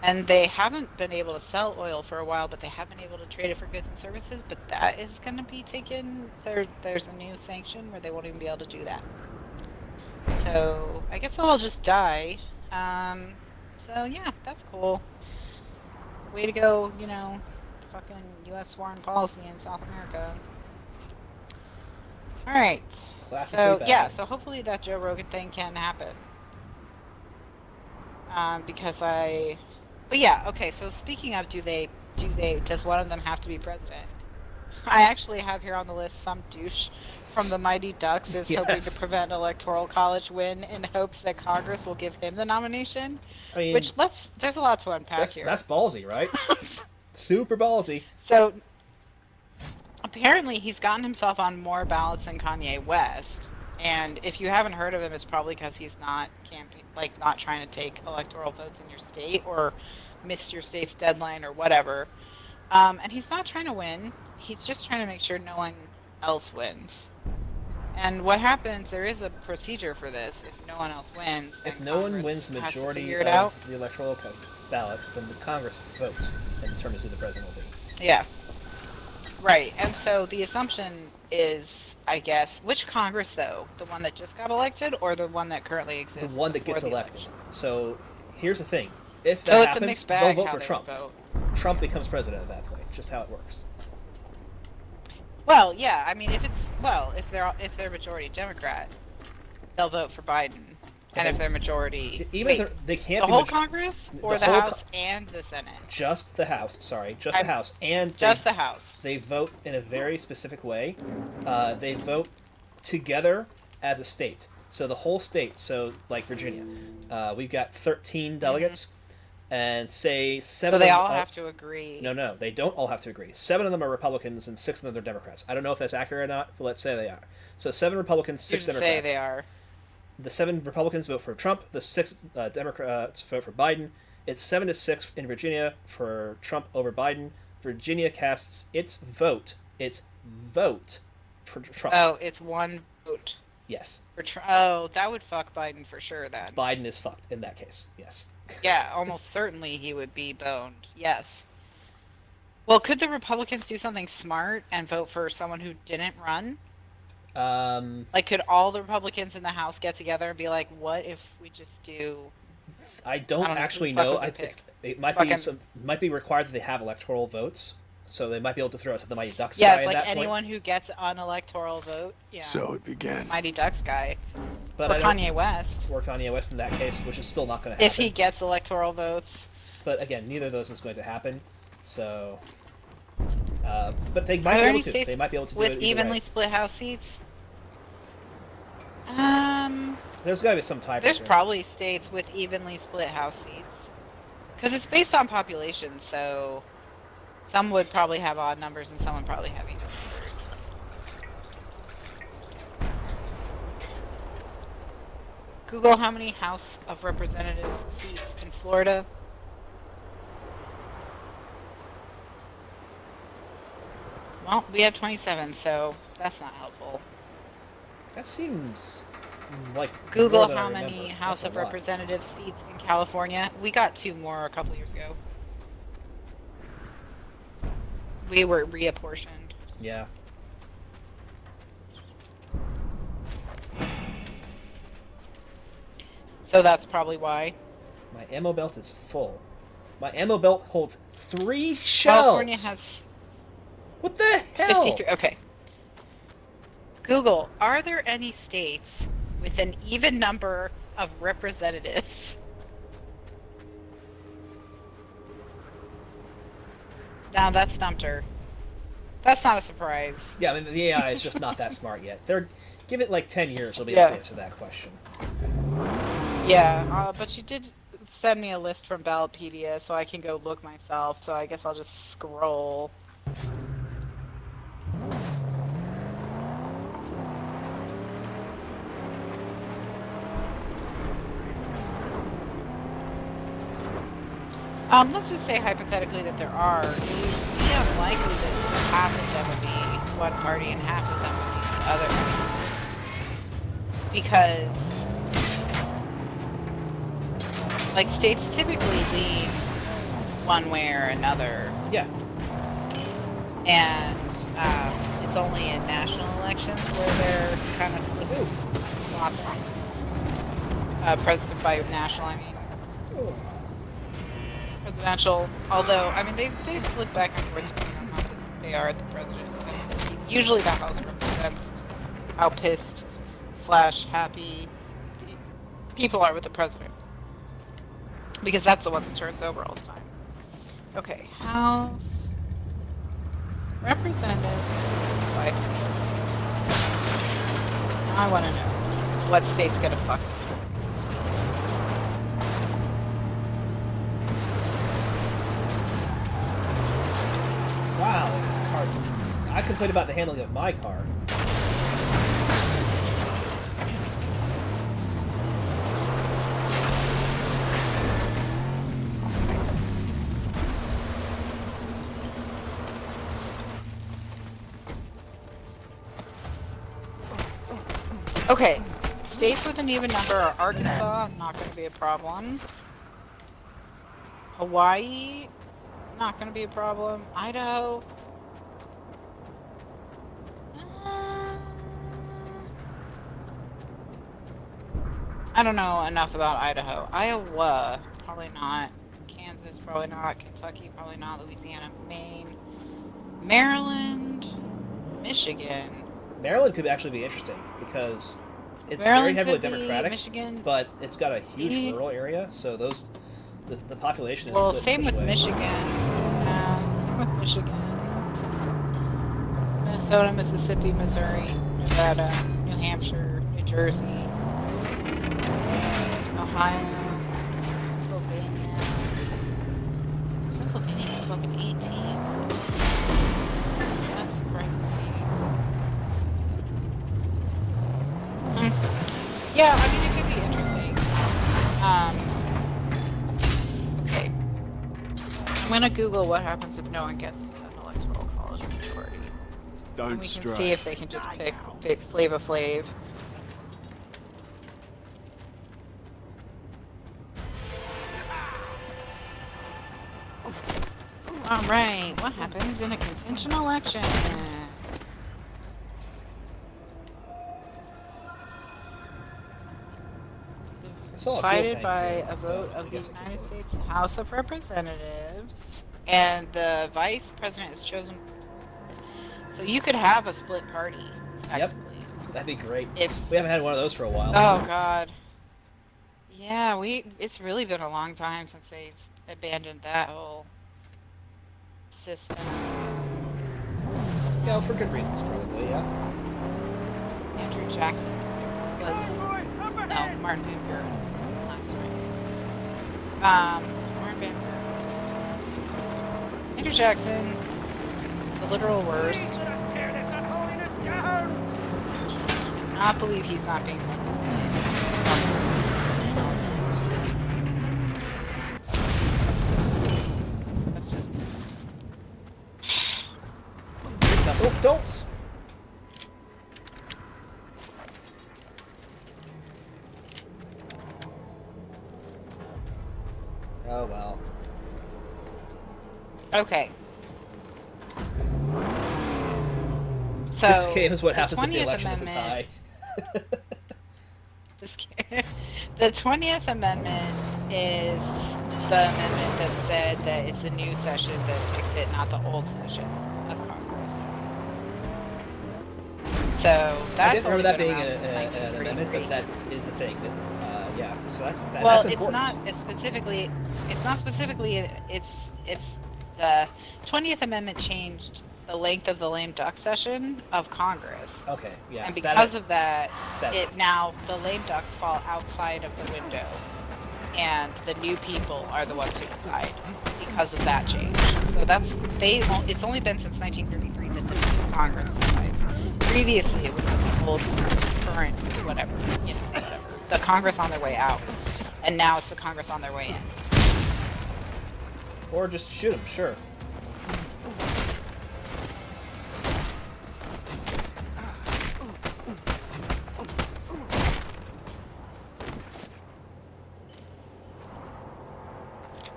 And they haven't been able to sell oil for a while, but they have been able to trade it for goods and services, but that is going to be taken... There's a new sanction where they won't even be able to do that. So, I guess they'll all just die. So yeah, that's cool. Way to go, fucking U.S. foreign policy in South America. All right. Classically So bad. yeah, so hopefully that Joe Rogan thing can happen. Because I, but yeah, okay. So speaking of, does one of them have to be president? I actually have here on the list some douche from the Mighty Ducks is hoping to Yes. prevent electoral college win in hopes that Congress will give him the nomination. I mean, Which there's a lot to unpack here. that's ballsy, right? Super ballsy. So apparently he's gotten himself on more ballots than Kanye West. And if you haven't heard of him, it's probably because he's not not trying to take electoral votes in your state or missed your state's deadline or whatever. And he's not trying to win. He's just trying to make sure no one else wins. And what happens? There is a procedure for this. If no one else wins, then If no one Congress wins the has to majority figure it of out. the electoral ballots, then the Congress votes and determines who the president will be. Yeah. Right. And so the assumption is, I guess, which Congress though? The one that just got elected or the one that currently exists? The one that before gets the elected. election? So here's the thing: if that So it's a happens, mixed they'll bag vote how for they Trump. vote. Trump becomes president at that point. Just how it works. Well, yeah. I mean, if they're majority Democrat, they'll vote for Biden. And if they're majority, Even if they can't the be whole Congress or the whole House and the Senate, just the House. Sorry, just the House, and just the House. They vote in a very specific way. They vote together as a state. So the whole state. So like Virginia, we've got 13 delegates, and say 7. So they of them all have to agree. No, they don't all have to agree. 7 of them are Republicans and 6 of them are Democrats. I don't know if that's accurate or not, but let's say they are. So 7 Republicans, 6 You Democrats. say they are. The 7 Republicans vote for Trump. The 6 Democrats vote for Biden. It's 7-6 in Virginia for Trump over Biden. Virginia casts its vote. For Trump. Oh, it's one vote. Yes. Oh, that would fuck Biden for sure then. Biden is fucked in that case. Yes. Yeah, almost certainly he would be boned. Yes. Well, could the Republicans do something smart and vote for someone who didn't run? Like, could all the Republicans in the House get together and be like, "What if we just do?" I don't actually who the fuck know. would I they think pick? it might be required that they have electoral votes, so they might be able to throw out the Mighty Ducks Yeah, guy it's at like that anyone point. who gets an electoral vote. Yeah. So it began. Mighty Ducks guy. But Or I don't- Kanye West. Or Kanye West in that case, which is still not going to happen. If he gets electoral votes. But again, neither of those is going to happen. So, but they Are might be there able any to. states They might be able to do with it either evenly way. split House seats? There's got to be some tiebreaker. There's probably states with evenly split House seats. Because it's based on population, so some would probably have odd numbers and some would probably have even numbers. Google how many House of Representatives seats in Florida. Well, we have 27, so that's not helpful. That seems like Google more than I how remember. many That's House a of lot. Representatives seats in California. We got 2 more a couple years ago. We were reapportioned. Yeah. So that's probably why. My ammo belt is full. My ammo belt holds 3 shells. California has What the hell? 53. Okay. Google, are there any states with an even number of representatives? Now that stumped her. That's not a surprise. Yeah, I mean the AI is just not that smart yet. Give it like 10 years, they'll be able to answer that question. Yeah, but she did send me a list from Ballotpedia, so I can go look myself. So I guess I'll just scroll. Let's just say hypothetically that there are. It would be unlikely that half of them would be one party and half of them would be the other. Because, like, states typically lean one way or another. Yeah. And it's only in national elections where they're kind of flopping. By national, I mean presidential. Although, I mean, they flip back and forth depending on how they are the president. Usually the House represents how pissed slash happy the people are with the president. Because that's the one that turns over all the time. Okay, House, Representatives, Vice. I want to know what state's gonna fuck us over. Wow, this is car. I complained about the handling of my car. Okay, states with an even number are Arkansas, not going to be a problem. Hawaii, not going to be a problem. Idaho. I don't know enough about Idaho. Iowa, probably not. Kansas, probably not. Kentucky, probably not. Louisiana, Maine, Maryland, Michigan. Maryland could actually be interesting because it's Maryland very heavily could be, Democratic, Michigan. but it's got a huge rural area, so the population is Well, split same in such with a way. Michigan. Same with Michigan. Minnesota, Mississippi, Missouri, Nevada, New Hampshire, New Jersey, Ohio, Pennsylvania. Pennsylvania is fucking 18. That surprises me. Yeah, I mean, it could be interesting. Okay. I'm gonna Google what happens if no one gets an electoral college majority. And Don't we can stray. see if they can just pick Flava Flav. Alright, what happens in a contention election? I saw a fuel Decided tank by here, a vote but I of the guess I could United vote. States House of Representatives, and the vice president is chosen. So you could have a split party, technically. That'd be great. If We haven't had one of those for a while. oh god, yeah, it's really been a long time since they abandoned that whole system. Yeah, for good reasons, probably. Yeah. Andrew Jackson was no Martin Van Buren last time. Martin Van Buren. Andrew Jackson, the literal worst. Let us tear this unholiness down! I cannot believe he's not being. That's just. Oh, don't! Oh well. Okay. So This game is what the happens if the 20th election is a Amendment- tie. The 20th Amendment is the amendment that said that it's the new session that picks it, not the old session of Congress. So I that's didn't only remember that been being around an since amendment, 1933. but that is a thing. Yeah, so that's Well, that's it's important. not specifically. It's not specifically. It's the 20th Amendment changed the length of the lame duck session of Congress. Okay, yeah. And because of that, that- it now the lame ducks fall outside of the window, and the new people are the ones who decide because of that change. So that's it's only been since 1933 that the Congress decides. Previously, it was the old current whatever, whatever. The Congress on their way out, and now it's the Congress on their way in. Or just shoot him, sure.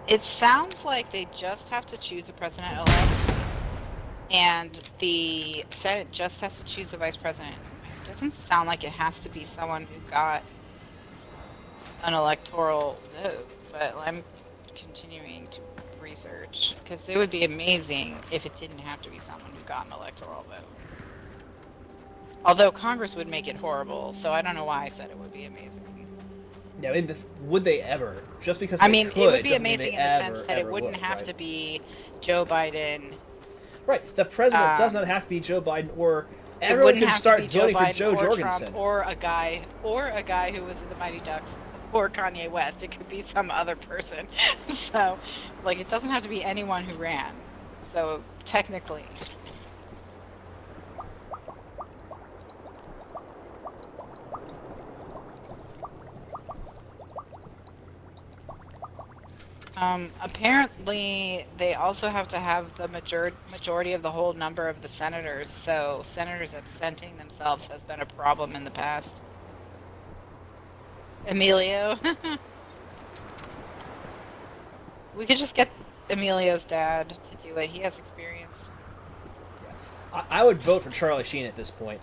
It sounds like they just have to choose a president-elect, and the Senate just has to choose a vice president. It doesn't sound like it has to be someone who got an electoral vote, but I'm continuing to research, because it would be amazing if it didn't have to be someone who got an electoral vote. Although Congress would make it horrible, so I don't know why I said it would be amazing. Yeah, I mean, would they ever? Just because I they mean, could it would be doesn't mean they amazing in the sense that it ever wouldn't would, have right? to be Joe Biden. Right. The president does Um, not have to be Joe Biden, or It everyone wouldn't could have start to be Joe voting for Biden Joe or Jorgensen. Trump or a guy who was in the Mighty Ducks or Kanye West. It could be some other person. So, like, it doesn't have to be anyone who ran. So technically, apparently they also have to have the majority of the whole number of the senators. So senators absenting themselves has been a problem in the past. Emilio. We could just get Emilio's dad to do it. He has experience. I would vote for Charlie Sheen at this point.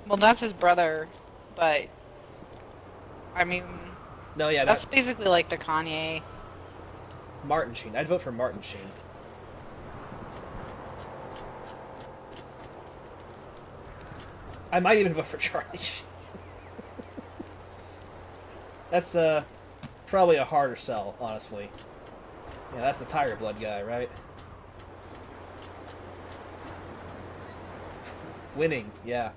Well, that's his brother, but I mean, No, yeah, that's basically like the Kanye. Martin Sheen. I'd vote for Martin Sheen. I might even vote for Charlie Sheen. That's probably a harder sell, honestly. Yeah, that's the Tiger Blood guy, right? Winning, yeah.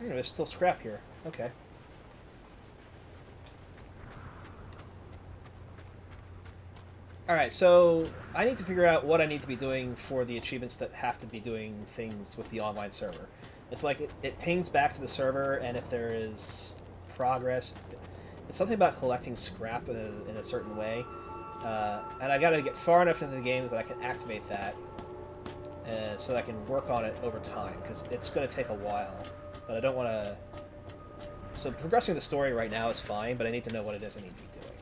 Oh, there's still scrap here. Okay. Alright, so I need to figure out what I need to be doing for the achievements that have to be doing things with the online server. It's like it pings back to the server, and if there is progress, it's something about collecting scrap in a certain way. And I gotta get far enough into the game that I can activate that, so that I can work on it over time, because it's going to take a while. But I don't want to... So progressing the story right now is fine, but I need to know what it is I need to be doing.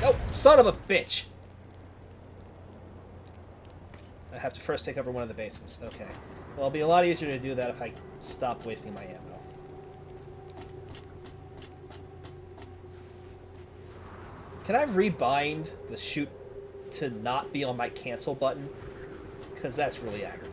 Oh, son of a bitch! I have to first take over one of the bases. Okay. Well, it'll be a lot easier to do that if I stop wasting my ammo. Can I rebind the shoot to not be on my cancel button? Because that's really aggravating.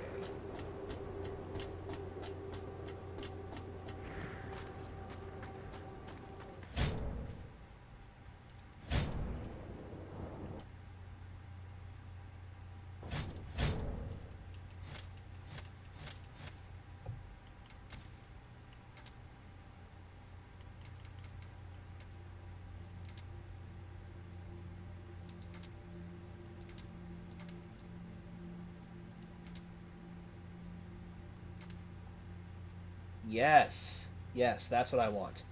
Yes. Yes, that's what I want.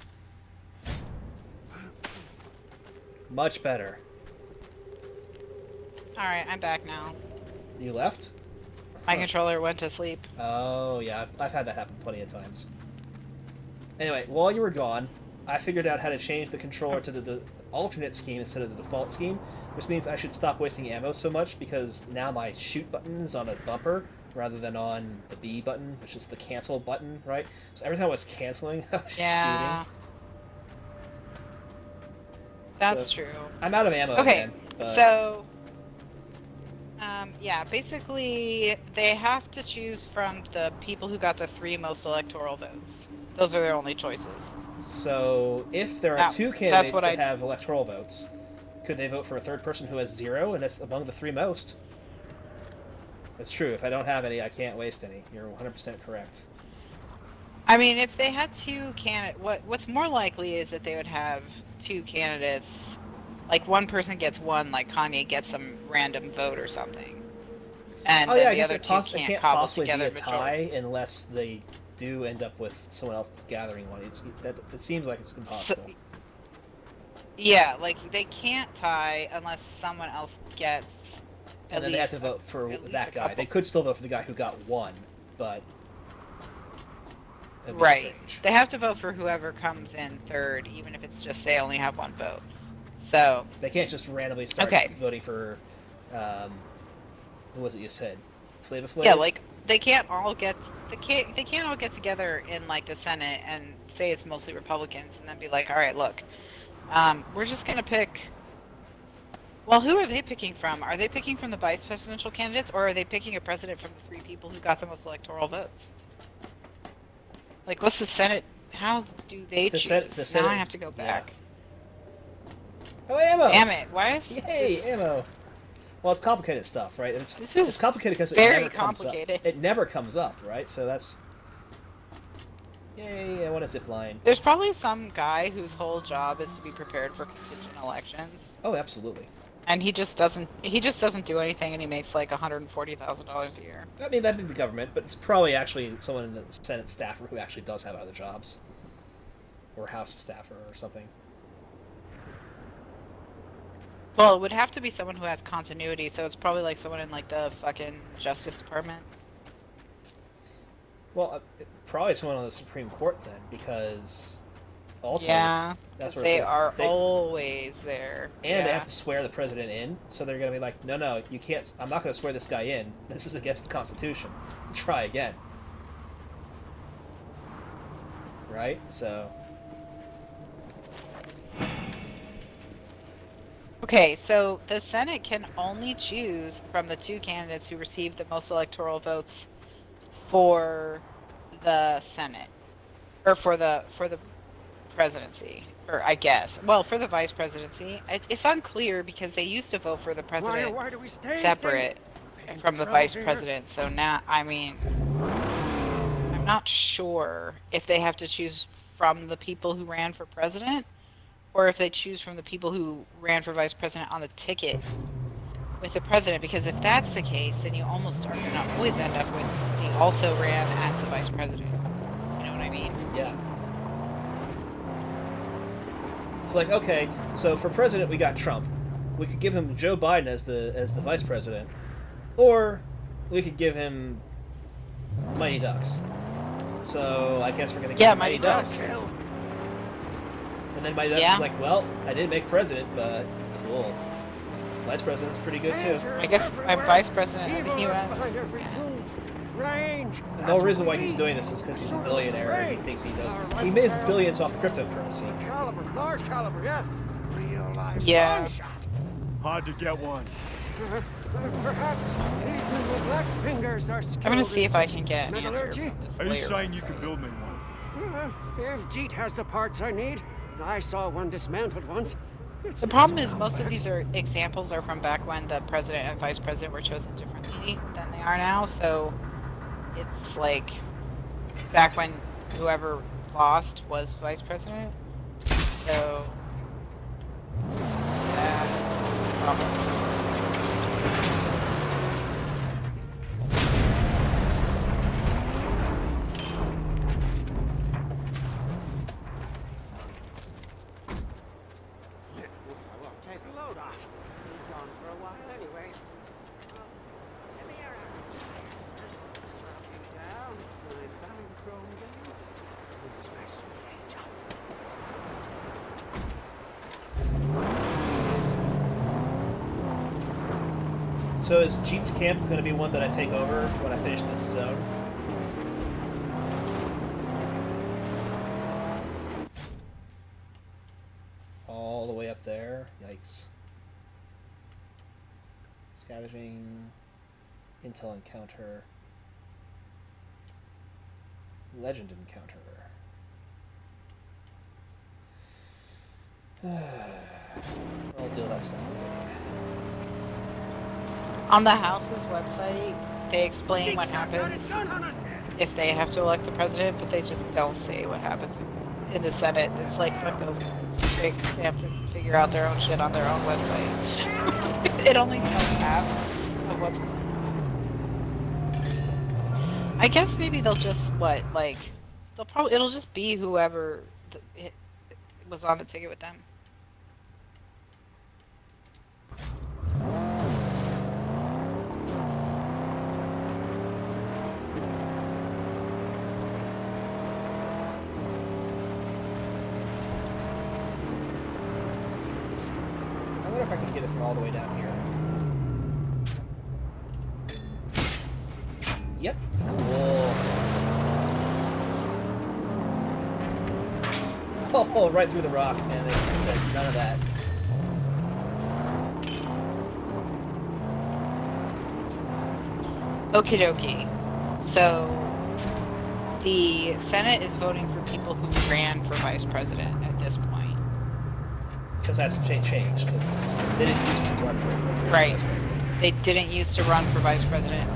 Much better. Alright, I'm back now. You left? My controller went to sleep. Oh, yeah. I've had that happen plenty of times. Anyway, while you were gone, I figured out how to change the controller to the alternate scheme instead of the default scheme, which means I should stop wasting ammo so much, because now my shoot button is on a bumper rather than on the B button, which is the cancel button, right? So every time I was canceling, I was Yeah. shooting. That's So, true. I'm out of ammo Okay, again. But... so... yeah, basically, they have to choose from the people who got the 3 most electoral votes. Those are their only choices. So, if there are two candidates what that have electoral votes, could they vote for a third person who has 0, and that's among the 3 most? That's true. If I don't have any, I can't waste any. You're 100% correct. I mean, if they had 2 candidates... What's more likely is that they would have 2 candidates... Like, one person gets 1, like Kanye gets some random vote or something. And Oh then yeah, I the guess other it 2 can't can't cobble possibly be together a tie majorities. unless they do end up with someone else gathering one, it seems like it's impossible. Yeah, like they can't tie unless someone else gets. And then they have to vote for that guy. They could still vote for the guy who got one, but it'd be Right. strange. They have to vote for whoever comes in third, even if it's just they only have one vote. So They can't just randomly start voting for. What was it you said? Flava Flav? yeah, like they can't all get together in like the Senate and say it's mostly Republicans and then be like, all right, look, we're just gonna pick. Well, who are they picking from? Are they picking from the vice presidential candidates, or are they picking a president from the 3 people who got the most electoral votes? Like, what's the Senate? How do they choose? The Senate, now I have to go back. Oh, ammo! Damn it! Why is Yay, ammo! Well, it's complicated stuff, right? This is it's complicated because very complicated. It never comes up, right? So that's. Yay! I want a zip line. There's probably some guy whose whole job is to be prepared for contingent elections, Oh, absolutely. and he just doesn't do anything, and he makes like $140,000 a year. I mean, that'd be the government, but it's probably actually someone in the Senate staffer who actually does have other jobs, or House staffer or something. Well, it would have to be someone who has continuity, so it's probably like someone in like the fucking Justice Department. Well, probably someone on the Supreme Court then, because ultimately, Yeah, that's where they are always there. And they have to swear the president in, so they're going to be like, no, you can't. I'm not going to swear this guy in. This is against the Constitution. Try again. Right? So. Okay, so the Senate can only choose from the 2 candidates who received the most electoral votes for the Senate, or for the presidency, or I guess, well, for the vice presidency. It's unclear because they used to vote for the president Why do we stay separate safe? from the Trouble vice here. president. So now, I mean, I'm not sure if they have to choose from the people who ran for president, or if they choose from the people who ran for vice president on the ticket with the president, because if that's the case, then you almost are going to always end up with he also ran as the vice president. You know what I mean? Yeah. It's like, okay, so for president we got Trump. We could give him Joe Biden as the vice president, or we could give him Mighty Ducks. So I guess we're gonna give him Mighty Ducks. And then Mighty Ducks is like, well, I didn't make president, but cool. Vice president's pretty good too. I guess I'm vice president of the U.S. Range. And the whole reason why he's doing this is because he's a billionaire and he thinks he does. He made his billions off cryptocurrency. Caliber, large caliber, yeah. Real life Yeah. gunshot. Hard to get one. Perhaps these little black fingers are skilled I'm going to see in if I can get an answer metallurgy. from this Are you lawyer saying you website. can build me one? If Jeet has the parts I need, I saw one dismantled once. The problem is most of these examples are from back when the president and vice president were chosen differently than they are now. So it's like back when whoever lost was vice president. So that's the problem. Take a load off. He's gone for a while anyway. Let me air out. Down. My bang chrome down. Oops, my sweet angel. So is Jeet's camp going to be one that I take over when I finish this zone? All the way up there? Yikes. Scavenging. Intel encounter. Legend encounter. I'll deal with that stuff later. On the House's website, they explain what happens if they have to elect the president, but they just don't say what happens in the Senate. It's like, fuck those guys. They have to figure out their own shit on their own website. It only tells half of what's going on. I guess maybe they'll just it'll just be whoever it was on the ticket with them. I wonder if I can get it from all the way down here. Yep. Cool. Oh, right through the rock, and they said none of that. Okie dokie. So, the Senate is voting for people who ran for vice president at this point. Because that's changed, because they didn't used to run for Right. vice president. They didn't used to run for vice president.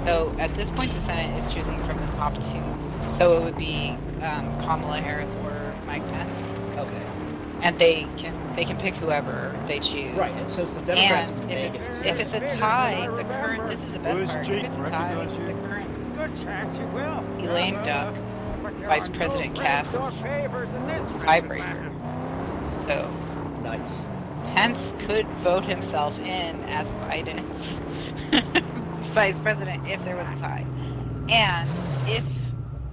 So, at this point, the Senate is choosing from the top two. So, it would be Kamala Harris or Mike Pence. Okay. And they can pick whoever they choose. Right, and since the Democrats And may get the if Senate, it's a tie, the current, this is the best Where's part, Jake? if it's a tie, Recognize you? the current Good chance you will. lame duck But there vice are no president friends or casts favors in this tiebreaker. So nice. Pence could vote himself in as Biden's vice president if there was a tie. And if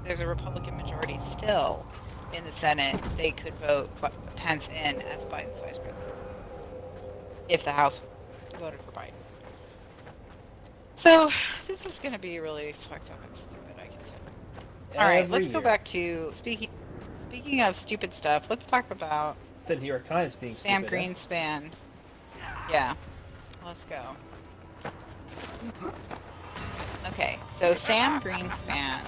there's a Republican majority still in the Senate, they could vote Pence in as Biden's vice president. If the House voted for Biden. So, this is going to be really fucked up and stupid, I can tell. Alright, let's go back to, speaking of stupid stuff, let's talk about The New York Times being Sam stupid. Greenspan. Yeah, let's go. Okay, so Sam Greenspan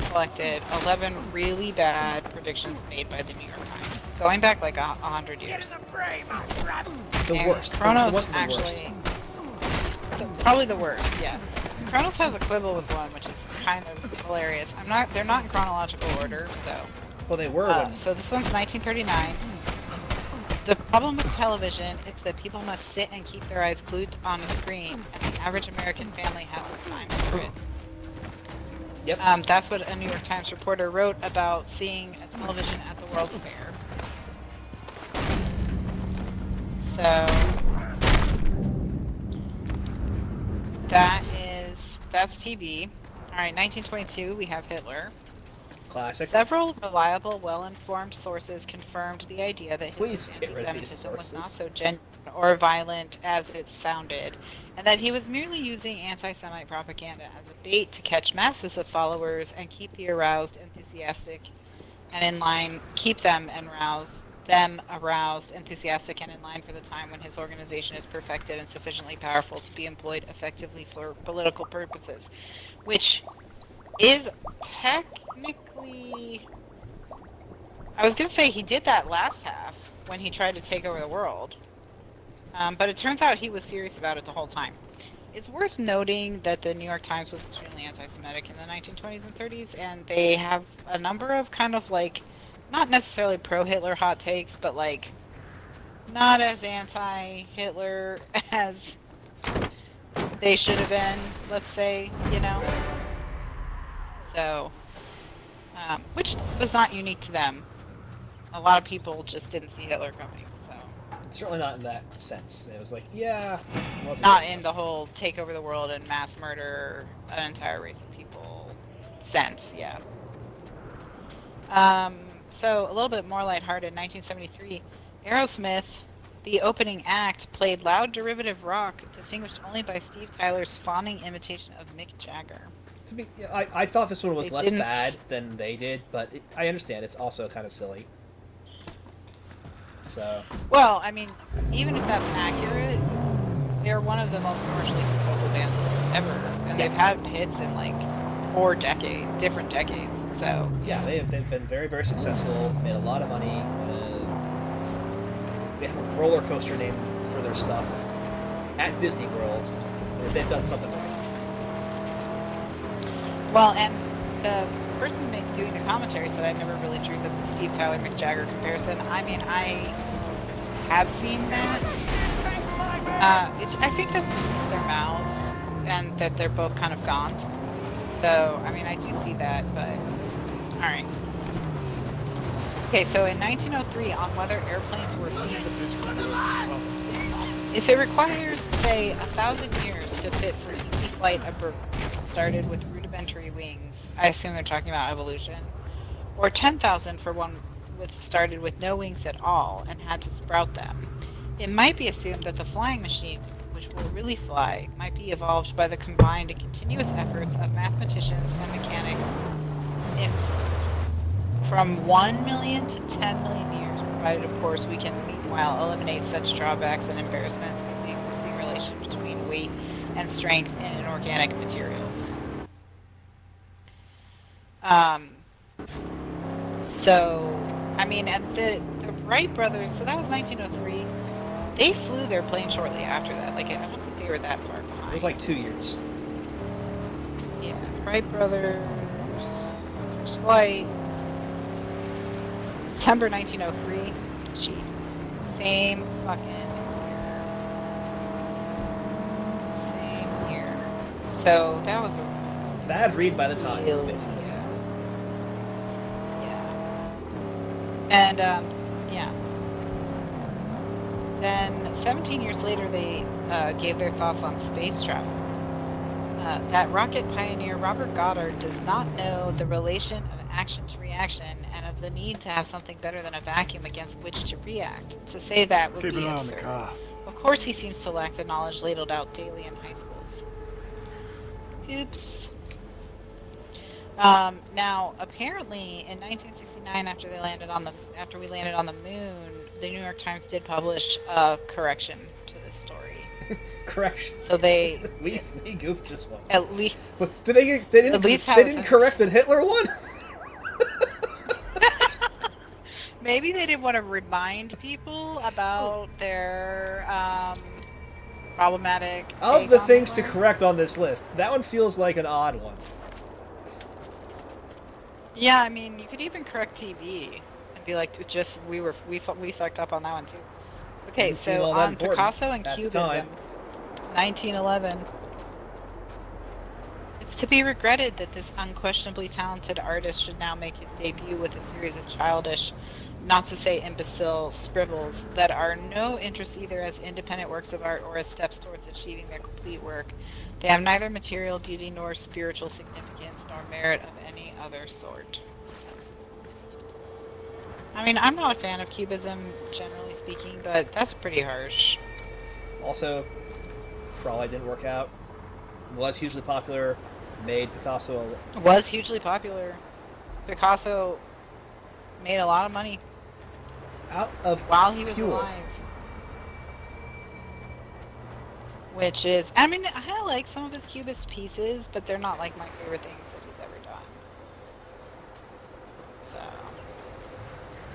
collected 11 really bad predictions made by the New York Times, going back like 100 years. The And worst. Kronos It wasn't the actually, probably the worst. Yeah, Kronos has a quibble with one, which is kind of hilarious. They're not in chronological order, so. Well, they were when... So this one's 1939. The problem with television is that people must sit and keep their eyes glued on a screen, and the average American family has the time for it. Yep. That's what a New York Times reporter wrote about seeing a television at the World's Fair. So that's TV. All right, 1922, we have Hitler. Classic. Several reliable, well-informed sources confirmed the idea that Please Hitler's get rid of these anti-Semitism was not sources. so genuine or violent as it sounded, and that he was merely using anti-Semite propaganda as a bait to catch masses of followers and keep the aroused, enthusiastic, and in line, keep them aroused, enthusiastic, and in line for the time when his organization is perfected and sufficiently powerful to be employed effectively for political purposes, which is technically... I was going to say he did that last half when he tried to take over the world. But it turns out he was serious about it the whole time. It's worth noting that the New York Times was extremely anti-Semitic in the 1920s and 30s, and they have a number of kind of like, not necessarily pro-Hitler hot takes, but like, not as anti-Hitler as they should have been, let's say, you know? So, which was not unique to them. A lot of people just didn't see Hitler coming, so. Certainly not in that sense. It was like, yeah. It wasn't Not in the whole take over the world and mass murder an entire race of people sense, yeah. So, a little bit more lighthearted, 1973, Aerosmith, the opening act, played loud derivative rock, distinguished only by Steve Tyler's fawning imitation of Mick Jagger. To be, I thought this one was They less didn't bad than they did, but I understand it's also kind of silly. So. Well, I mean, even if that's accurate, they're one of the most commercially successful bands ever, and they've had hits in like 4 different decades. So Yeah, they've been very, very successful. Made a lot of money. They have a roller coaster named for their stuff at Disney World. They've done something right. well, and the person doing the commentary said I never really drew the Steve Tyler Mick Jagger comparison. I mean, I have seen that. I think that's just their mouths, and that they're both kind of gaunt. So, I mean, I do see that, but alright. Okay, so in 1903, on whether airplanes were feasible. If it requires, say, 1,000 years to fit for easy flight, a bird started with rudimentary wings. I assume they're talking about evolution. Or 10,000 for one started with no wings at all and had to sprout them. It might be assumed that the flying machine, which will really fly, might be evolved by the combined and continuous efforts of mathematicians and mechanics in from 1 million to 10 million years, provided, of course, we can meanwhile eliminate such drawbacks and embarrassments as the existing relation between weight and strength in inorganic materials. So, I mean, and the Wright brothers, so that was 1903. They flew their plane shortly after that. Like, I don't think they were that far behind. It was like 2 years. Yeah, Wright brothers, first flight, December 1903. Jeez, same fucking year. Same year. So that was a Bad read by the times, really, basically. yeah. And yeah. Then 17 years later, they gave their thoughts on space travel. That rocket pioneer Robert Goddard does not know the relation of action to reaction and of the need to have something better than a vacuum against which to react. To say that would Keep be an eye on the absurd. car. Of course, he seems to lack the knowledge ladled out daily in high schools. Oops. Now, apparently, in 1969, after we landed on the moon, the New York Times did publish a correction to this story. Correction. So they we goofed this one. at least But did they didn't At least they have didn't some- correct the Hitler one? maybe they didn't want to remind people about their problematic. Of take the on things to Hitler. correct on this list, that one feels like an odd one. Yeah, I mean, you could even correct TV and be like, "It's just we fucked up on that one too." Okay, Didn't seem so all that on important Picasso and at the Cubism, time. 1911. It's to be regretted that this unquestionably talented artist should now make his debut with a series of childish, not to say imbecile, scribbles that are no interest either as independent works of art or as steps towards achieving their complete work. They have neither material beauty nor spiritual significance nor merit of any other sort. I mean, I'm not a fan of Cubism, generally speaking, but that's pretty harsh. Also, probably didn't work out. Was hugely popular. Made Picasso. Was hugely popular. Picasso made a lot of money Out of while he was fuel. alive. Which is, I mean, I like some of his Cubist pieces, but they're not like my favorite things that he's ever done. So,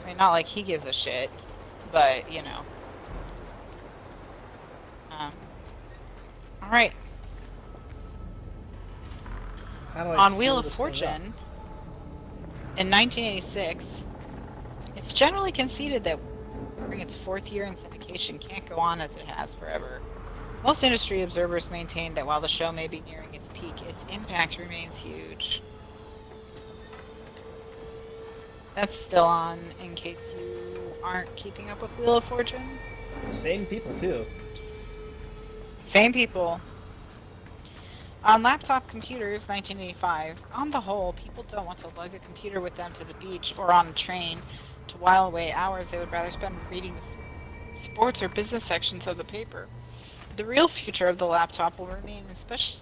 I mean, not like he gives a shit, but you know. All right. How do I On Wheel fill of this thing up? Fortune, in 1986, it's generally conceded that during its fourth year in syndication can't go on as it has forever. Most industry observers maintain that while the show may be nearing its peak, its impact remains huge. That's still on, in case you aren't keeping up with Wheel of Fortune. Same people too. Same people. On laptop computers, 1985, on the whole, people don't want to lug a computer with them to the beach or on a train to while away hours they would rather spend reading the sports or business sections of the paper. The real future of the laptop will remain in special.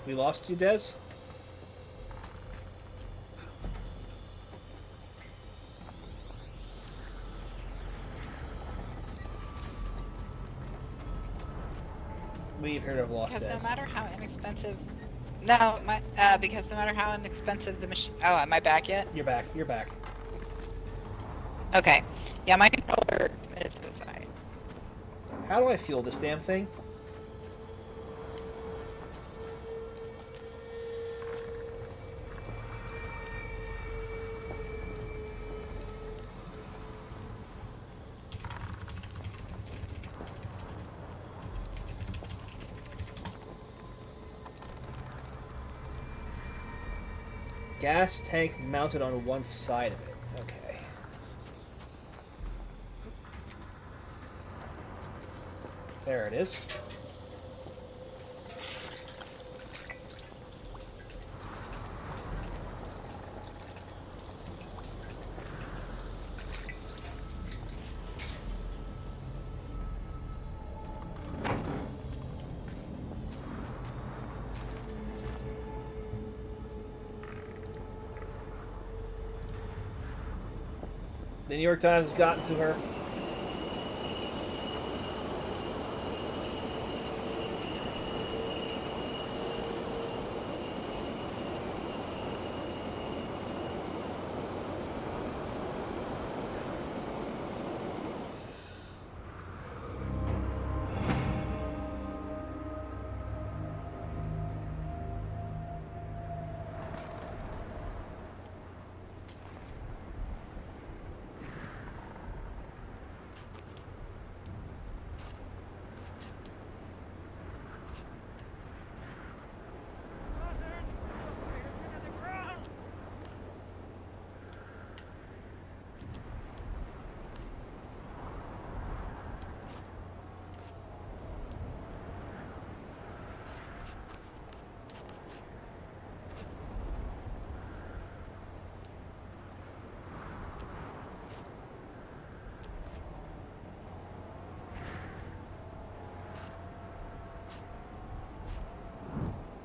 We lost you, Des? We appear to have lost Because Des. no matter how inexpensive. No, because no matter how inexpensive the machine. Oh, am I back yet? You're back. You're back. Okay. Yeah, my controller committed suicide. How do I fuel this damn thing? Gas tank mounted on one side of it. Okay. There it is. The New York Times has gotten to her.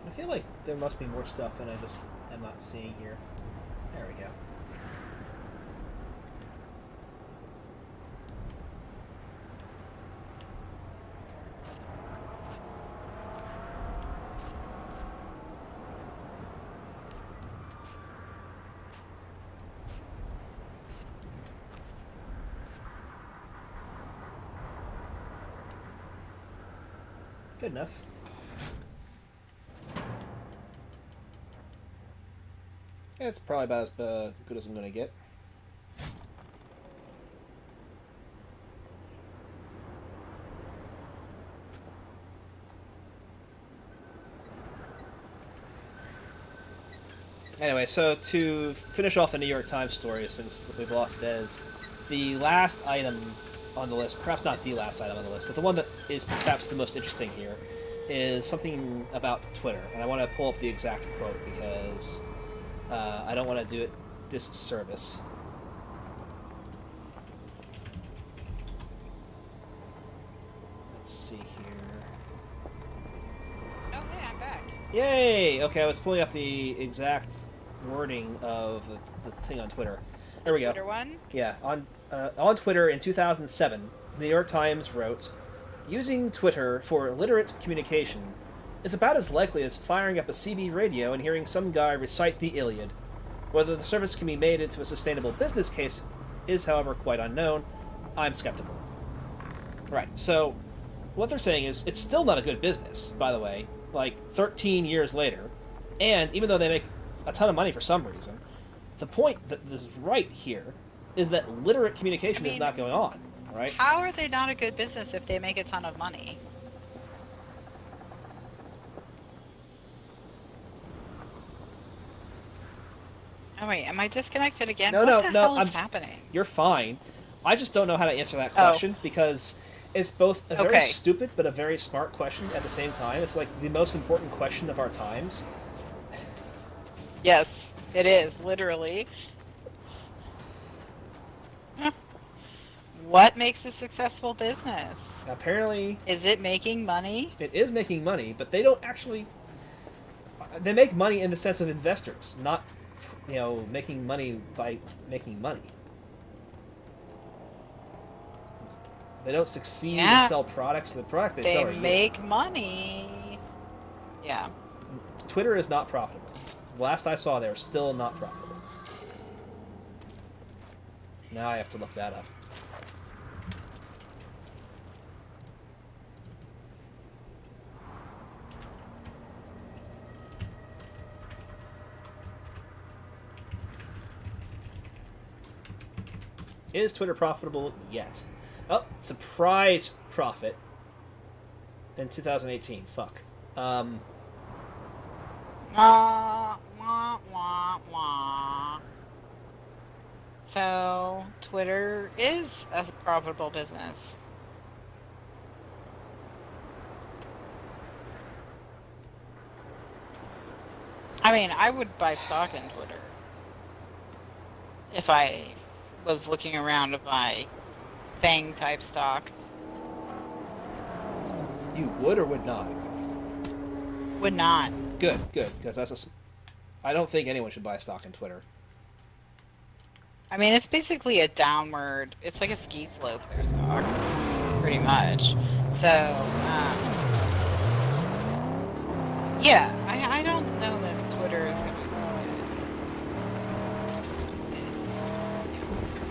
I feel like there must be more stuff and I just am not seeing here. There we go. Good enough. Yeah, it's probably about as good as I'm gonna get. Anyway, so to finish off the New York Times story, since we've lost Dez, the last item on the list, perhaps not the last item on the list, but the one that is perhaps the most interesting here, is something about Twitter. And I want to pull up the exact quote because I don't want to do it disservice. Let's see here. Oh, hey, I'm back. Yay! Okay, I was pulling up the exact wording of the thing on Twitter. There we go. Twitter one? Yeah, on Twitter in 2007, the New York Times wrote, "Using Twitter for literate communication is about as likely as firing up a CB radio and hearing some guy recite the Iliad. Whether the service can be made into a sustainable business case is, however, quite unknown. I'm skeptical." Right, so what they're saying is it's still not a good business, by the way, like 13 years later, and even though they make a ton of money for some reason, the point that is right here is that literate communication is not going on, right? How are they not a good business if they make a ton of money? Oh wait, am I disconnected again? No, what no, the no, hell is happening? You're fine. I just don't know how to answer that question because it's both a very stupid but a very smart question at the same time. It's like the most important question of our times. Yes, it is, literally. What makes a successful business? Apparently, Is it making money? it is making money, but they don't actually... They make money in the sense of investors, not, making money by making money. They don't succeed and sell products. The products they sell are They make money. Yeah. Twitter is not profitable. Last I saw, they're still not profitable. Now I have to look that up. Is Twitter profitable yet? Oh, surprise profit in 2018. Fuck. Wah, wah, wah, wah. Twitter is a profitable business. I mean, I would buy stock in Twitter if I was looking around to buy Fang type stock. You would or would not? Would not. Good, because I don't think anyone should buy stock in Twitter. I mean, it's basically a downward. It's like a ski slope, their stock, pretty much. So, yeah, I don't know that Twitter is going to.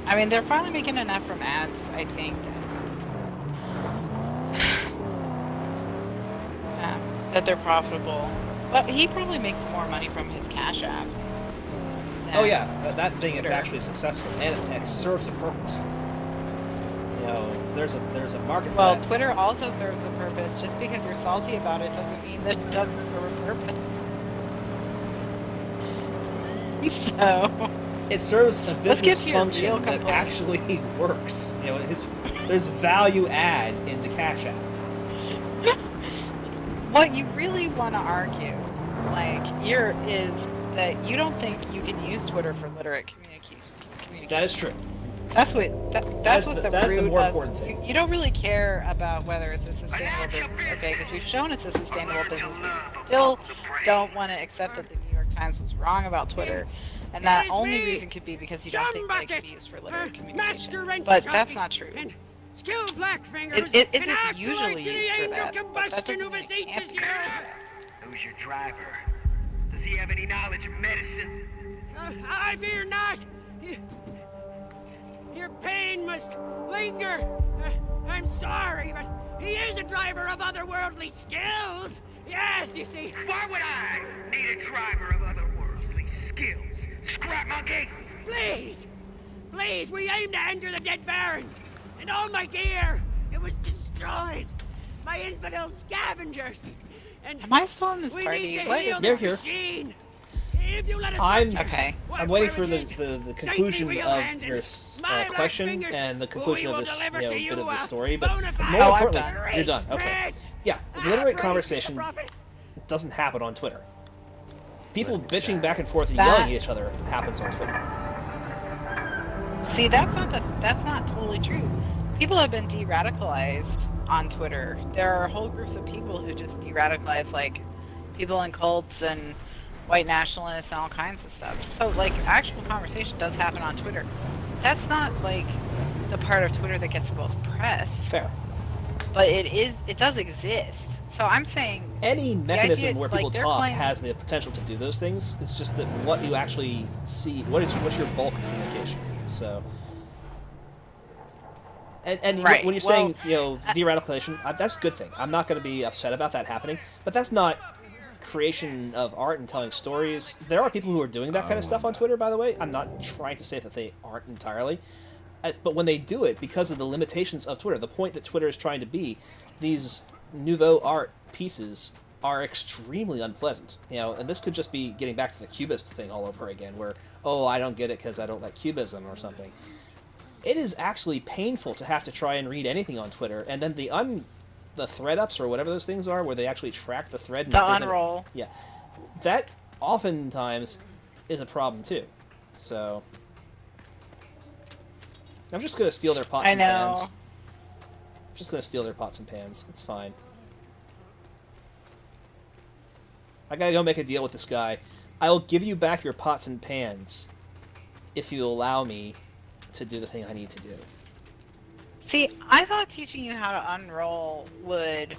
I mean, they're finally making enough from ads, I think, that they're profitable. But he probably makes more money from his Cash App. Oh yeah, that thing is Twitter. actually successful, and it serves a purpose. You know, there's a market for Well, that. Twitter also serves a purpose. Just because you're salty about it doesn't mean that it doesn't serve a purpose. So, It serves a Let's get business to your real function that complaint. actually works. You know, there's value add in the Cash App. what you really want to argue, is that you don't think you can use Twitter for literate communication. That is true. That's what that's what the that is the root more of, important thing. You don't really care about whether it's a sustainable business, okay? Because we've shown it's a sustainable business, but you still don't want to accept that the New York Times was wrong about Twitter, and that It's only me, reason could be because you don't think that it can be Jumbucket, used for literate Master communication. Wrench But Jockey, that's not true. And Skill Blackfingers, It's and usually Acolyte to the used for Angel that, but that Combustion doesn't mean it Overseas can't is be used here. for that. Who's your driver? Does he have any knowledge of medicine? I fear not. Your pain must linger. I'm sorry, but he is a driver of otherworldly skills. Yes, you see. Why would I need a driver of otherworldly skills? Scrap monkey! Please, please, we aim to enter the Dead Barrens, and all my gear, it was destroyed by infidel scavengers. And Am I still in this we party? need to What heal is this They're here. machine. If you let us I'm work Okay. I'm waiting for privileges, the conclusion safety wheel of hands, your and my black question fingers, and the we conclusion of will this deliver to bit you of the a story. But bona fide more Oh, I'm importantly, done. you're done. Okay. respect. Yeah, Ah, literate praise conversation the prophet. doesn't happen on Twitter. People Let me bitching say, back and forth and that- yelling at each other happens on Twitter. See, that's not totally true. People have been de-radicalized on Twitter. There are whole groups of people who just de-radicalize, like people in cults and white nationalists and all kinds of stuff. So, like, actual conversation does happen on Twitter. That's not like the part of Twitter that gets the most press, Fair. but it does exist. So I'm saying Any mechanism idea- where like, people they're talk playing- has the potential to do those things. It's just that what you actually see, what's your bulk of communication? So, and Right, when you're well, saying de-radicalization, that's a good thing. I'm not going to be upset about that happening, but that's not creation of art and telling stories. There are people who are doing that kind of stuff on Twitter, by the way. I'm not trying to say that they aren't entirely. But when they do it, because of the limitations of Twitter, the point that Twitter is trying to be, these nouveau art pieces are extremely unpleasant. And this could just be getting back to the Cubist thing all over again, where, oh, I don't get it because I don't like Cubism or something. It is actually painful to have to try and read anything on Twitter, and then the thread ups or whatever those things are, where they actually track the thread. And the if there's any- unroll. Yeah, that oftentimes is a problem too. So I'm just gonna steal their pots I and know. pans. I'm just gonna steal their pots and pans. It's fine. I gotta go make a deal with this guy. I will give you back your pots and pans if you allow me to do the thing I need to do. See, I thought teaching you how to unroll would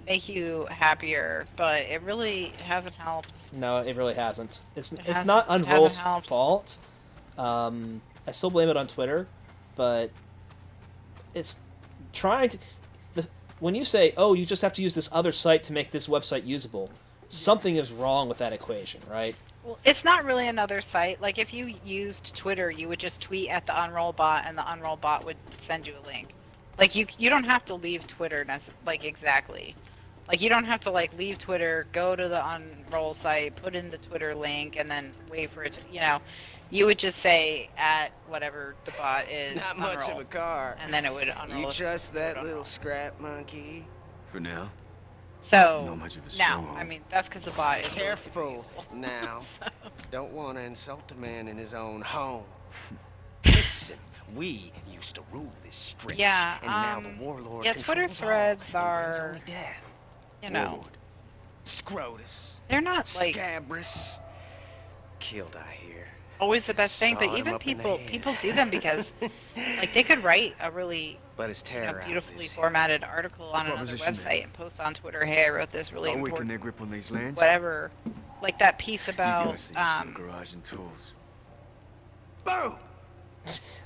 make you happier, but it really hasn't helped. No, it really hasn't. It's hasn't- not it hasn't Unroll's helped. fault. I still blame it on Twitter, but it's trying to. When you say, "Oh, you just have to use this other site to make this website usable," something is wrong with that equation, right? Well, it's not really another site. Like, if you used Twitter, you would just tweet at the Unroll bot, and the Unroll bot would send you a link. Like, you don't have to leave Twitter, exactly. Like, you don't have to, like, leave Twitter, go to the Unroll site, put in the Twitter link, and then wait for it to, you know, you would just say at whatever the bot is, It's not much of Unroll, a car. and then it would unroll. You it trust to that Unroll. little scrap monkey? For now. So, Not much of a now, stronghold. I mean, that's because the bot is really super Careful useful. now. So- Don't want to insult a man in his own home. Listen, we used to rule this stretch. Yeah, and now the warlord yeah, Twitter controls all, threads and brings are, only death. you know, Warlord, Scrotus, they're not, like, Scabrous, killed, I hear. always the best thing, but Sawed 'em even up in the people head. do them because, like, they could write a really, But it's you know, terror. beautifully formatted article on another proposition website then? and post on Twitter, hey, I wrote this really I'll weaken important their grip on these lands. whatever, like that piece You about gotta see some garage and tools. Boom!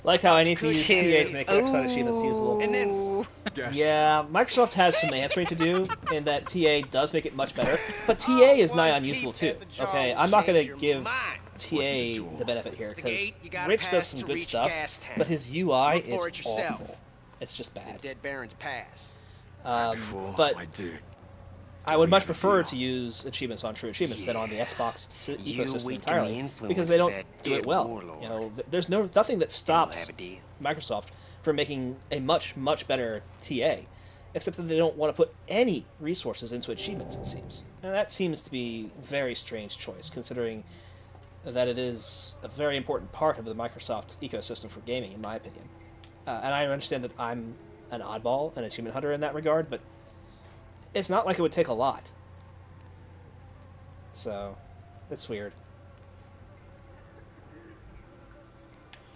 Like how I need to use to- TA to make X-Fight achievements usable. And then Yeah, Microsoft has some answering to do in that TA does make it much better, but TA is nigh one unusable peep too. at the jaw Okay, will I'm not gonna change your give mind. What's TA the jaw? the benefit here It's a because gate you gotta Rich does pass some to good reach stuff, Gastown. but his UI Look is for it yourself. awful. It's just the bad. Dead Baron's Pass. Before But I do. I would we much have a prefer deal? to use achievements on True Achievements than on the Xbox You ecosystem weaken the entirely influence because they don't of that do it dead well. warlord. You know, there's nothing that We'll stops have a deal. Microsoft from making a much better TA, except that they don't want to put any resources into achievements. It seems, and that seems to be a very strange choice considering that it is a very important part of the Microsoft ecosystem for gaming, in my opinion. And I understand that I'm an oddball, an achievement hunter in that regard, but it's not like it would take a lot. So, it's weird.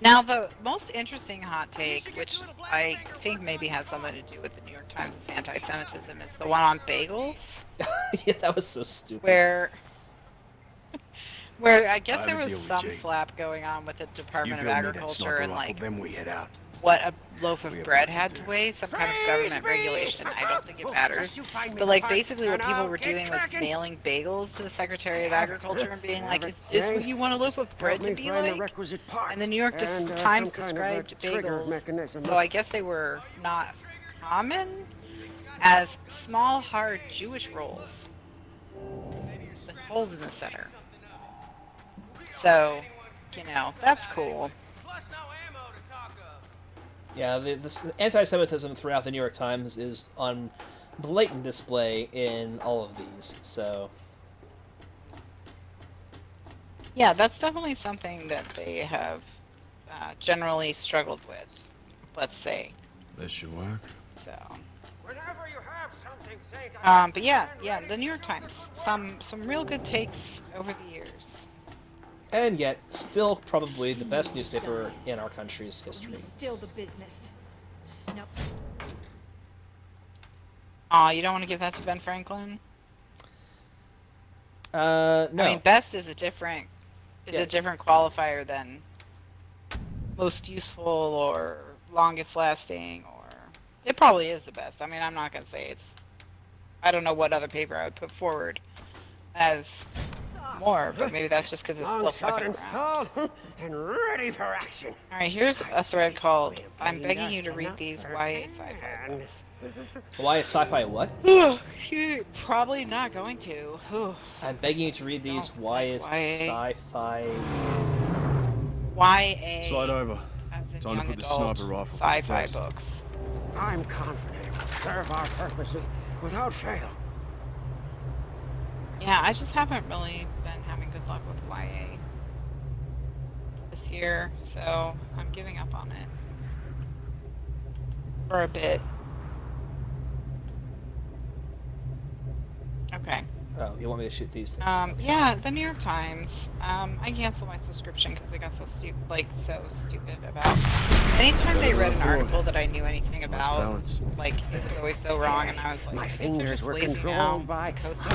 Now, the most interesting hot take, which I think maybe has something to do with the New York Times' anti-Semitism, is the one on bagels, Yeah, that was so stupid. where I guess I have there a was deal with some Jake. flap going on with the You Department build of me that Agriculture sniper and, rifle, like, then we head out. what a loaf of We have bread work to had do. to weigh, some kind of government regulation. I don't think it matters. You find me But, like, the parts, basically what and people I'll were get doing was cracking. mailing bagels to the Secretary of Agriculture and being like, Have it, is this what James. you want a loaf of bread to be like? requisite parts And the New York and, some Times kind of a described trigger bagels, mechanism. so I guess they were not common, as small, hard Jewish rolls with holes in the center. So, you know, that's cool. Plus no ammo to talk of. Yeah, the anti-Semitism throughout the New York Times is on blatant display in all of these. So, Yeah, that's definitely something that they have generally struggled with, let's say. That should work. So, Whenever you have something, say but yeah, the New York Times, some real good takes over the years. and yet, still probably the best newspaper in our country's history. He's still the business. Nope. Aw, you don't want to give that to Ben Franklin? No. I mean, best is a different Yeah. qualifier than most useful or longest lasting, or it probably is the best. I mean, I'm not gonna say it's. I don't know what other paper I would put forward as more, but maybe that's just because it's still fucking around. installed and ready for action. All right, here's a thread called "I'm begging you to read these YA sci-fi books." Why is sci-fi what? You're probably not going to. Whew. I'm begging you to read these. Why is YA. sci-fi? YA. Slide over. As in Time to young put the adult sniper rifle to the sci-fi test. books. I'm confident it will serve our purposes without fail. Yeah, I just haven't really been having good luck with YA this year, so I'm giving up on it for a bit. Okay. Oh, you want me to shoot these things? Yeah, the New York Times. I canceled my subscription because they got so stupid about. Anytime they read an article that I knew anything about, balance. like it was always so wrong, and I was like, My I guess they're fingers just were lazy controlled now. by Coasting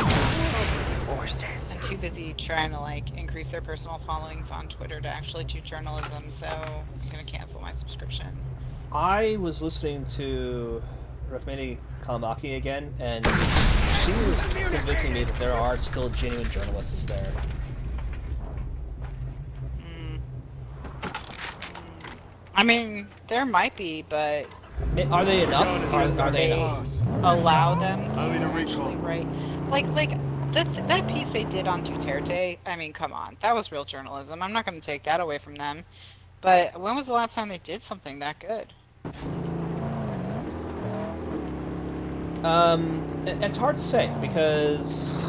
forces. and too busy trying to like increase their personal followings on Twitter to actually do journalism. So I'm gonna cancel my subscription. I was listening to Rukmini Kalamaki again, and she was convincing me that there are still genuine journalists there. I mean, there might be, but Are they enough? Are they enough? allow them to Only to actually recall. write. That piece they did on Duterte, I mean, come on. That was real journalism. I'm not going to take that away from them. But when was the last time they did something that good? It's hard to say because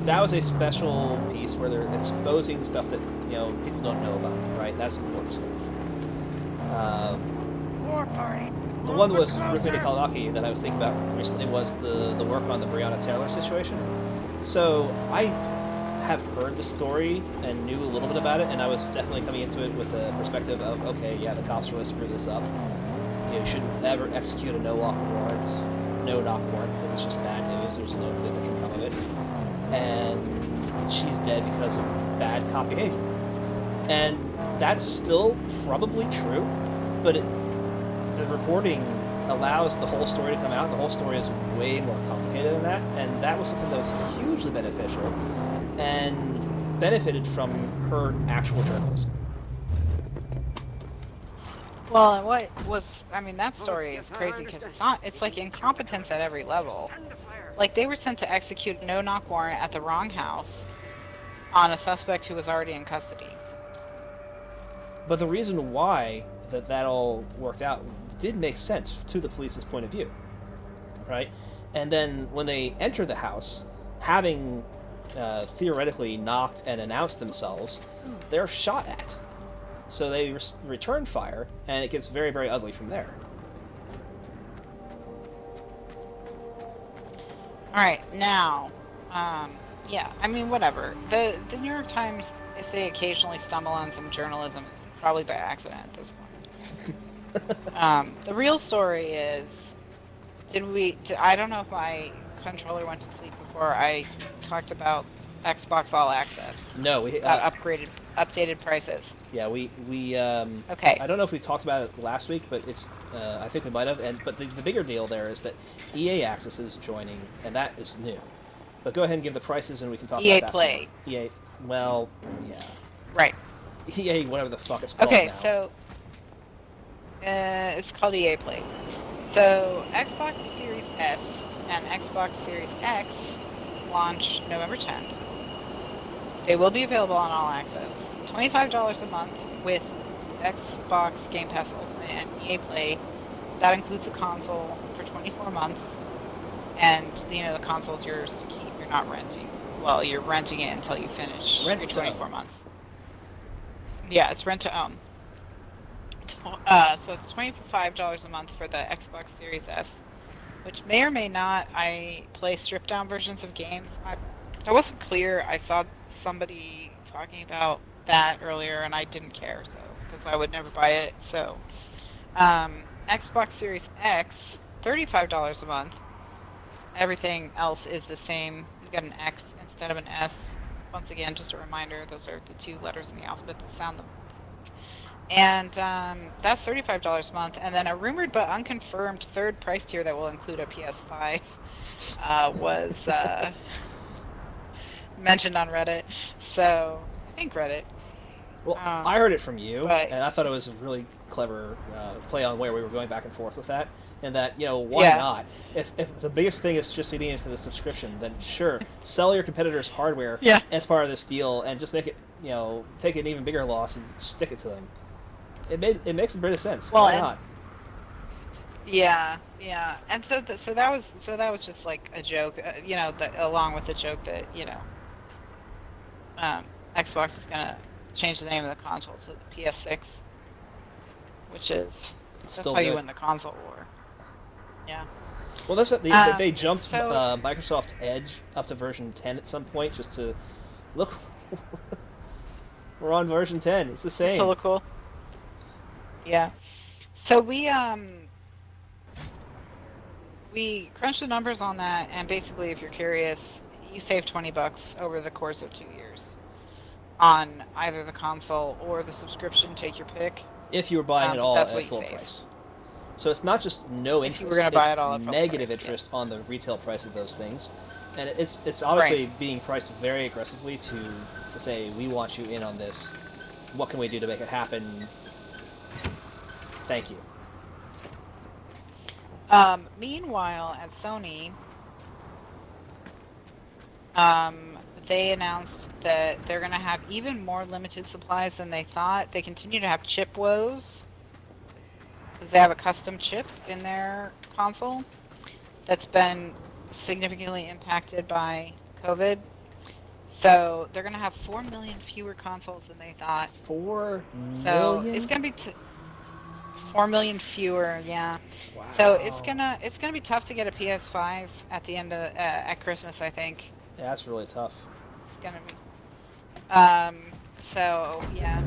that was a special piece where they're exposing stuff that people don't know about, right? That's important stuff. War party. The one that was Rukmini Kalaki that I was thinking about recently was the work on the Breonna Taylor situation. So I have heard the story and knew a little bit about it, and I was definitely coming into it with a perspective of, okay, yeah, the cops really screwed this up. You shouldn't ever execute a no-knock warrant, because it's just bad news. There's no good that can come of it. And she's dead because of bad cop behavior. And that's still probably true, but the reporting allows the whole story to come out. The whole story is way more complicated than that, and that was something that was hugely beneficial and benefited from her actual journalism. Well, and that story is crazy because it's like incompetence at every level. Like, they were sent to execute a no-knock warrant at the wrong house on a suspect who was already in custody. But the reason why that all worked out did make sense to the police's point of view, right? And then when they enter the house, having theoretically knocked and announced themselves, they're shot at. So they return fire, and it gets very, very ugly from there. Alright, now, yeah, I mean, whatever. The New York Times, if they occasionally stumble on some journalism, it's probably by accident at this point. The real story is, I don't know if my controller went to sleep before I talked about Xbox All Access. No, we updated prices. Yeah, we Okay. I don't know if we talked about it last week, but it's I think we might have. But the bigger deal there is that EA Access is joining, and that is new. But go ahead and give the prices, and we can talk EA about that. Play. EA, well, yeah. Right. EA, whatever the fuck it's called Okay, now. so it's called EA Play. So Xbox Series S and Xbox Series X launch November 10th. They will be available on All Access. $25 a month with Xbox Game Pass Ultimate and EA Play. That includes a console for 24 months. And, the console's yours to keep. You're not renting. Well, you're renting it until you finish your 24 months. Yeah, it's rent to own. So it's $25 a month for the Xbox Series S, which may or may not play stripped down versions of games. I wasn't clear. I saw somebody talking about that earlier, and I didn't care, because I would never buy it. So, Xbox Series X, $35 a month. Everything else is the same. You get an X instead of an S. Once again, just a reminder, those are the two letters in the alphabet that sound the. And that's $35 a month. And then a rumored but unconfirmed third price tier that will include a PS5 was mentioned on Reddit. So I think Reddit. Well, I heard it from you, but, and I thought it was a really clever play on where we were going back and forth with that. And that, why not? If the biggest thing is just eating into the subscription, then sure, sell your competitors' hardware as part of this deal, and just make it, take an even bigger loss and stick it to them. It makes a bit of sense. Well, why not? Yeah, and so that was just like a joke, along with the joke that Xbox is gonna change the name of the console to the PS6, which is that's still how you good. win the console war. Yeah. Well, that's what they jumped Microsoft Edge up to version 10 at some point just to look. We're on version 10. It's the same. Just to look cool. Yeah. So we crunched the numbers on that, and basically, if you're curious, you save $20 over the course of 2 years on either the console or the subscription. Take your pick. If you were buying it all that's at what you full save. price. So it's not just no interest. If you were going to buy it all at full negative price, interest on the retail price of those things. And it's obviously being priced very aggressively to say, we want you in on this. What can we do to make it happen? Thank you. Meanwhile, at Sony, they announced that they're going to have even more limited supplies than they thought. They continue to have chip woes because they have a custom chip in their console that's been significantly impacted by COVID. So they're going to have 4 million fewer consoles than they thought. 4 So million? it's going to be 4 million fewer, yeah. Wow. So it's gonna be tough to get a PS5 at the end of at Christmas, I think. Yeah, that's really tough. It's gonna be. So yeah,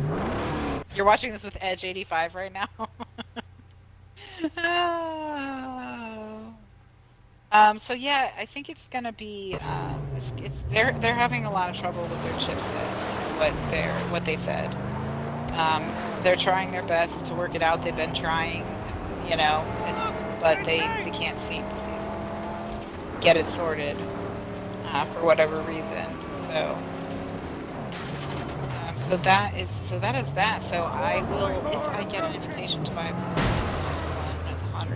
you're watching this with Edge 85 right now. So yeah, I think it's gonna be. They're having a lot of trouble with their chipset. What they said. They're trying their best to work it out. They've been trying, but they can't seem to get it sorted for whatever reason. So that is that. So I will, if I get an invitation to buy 100%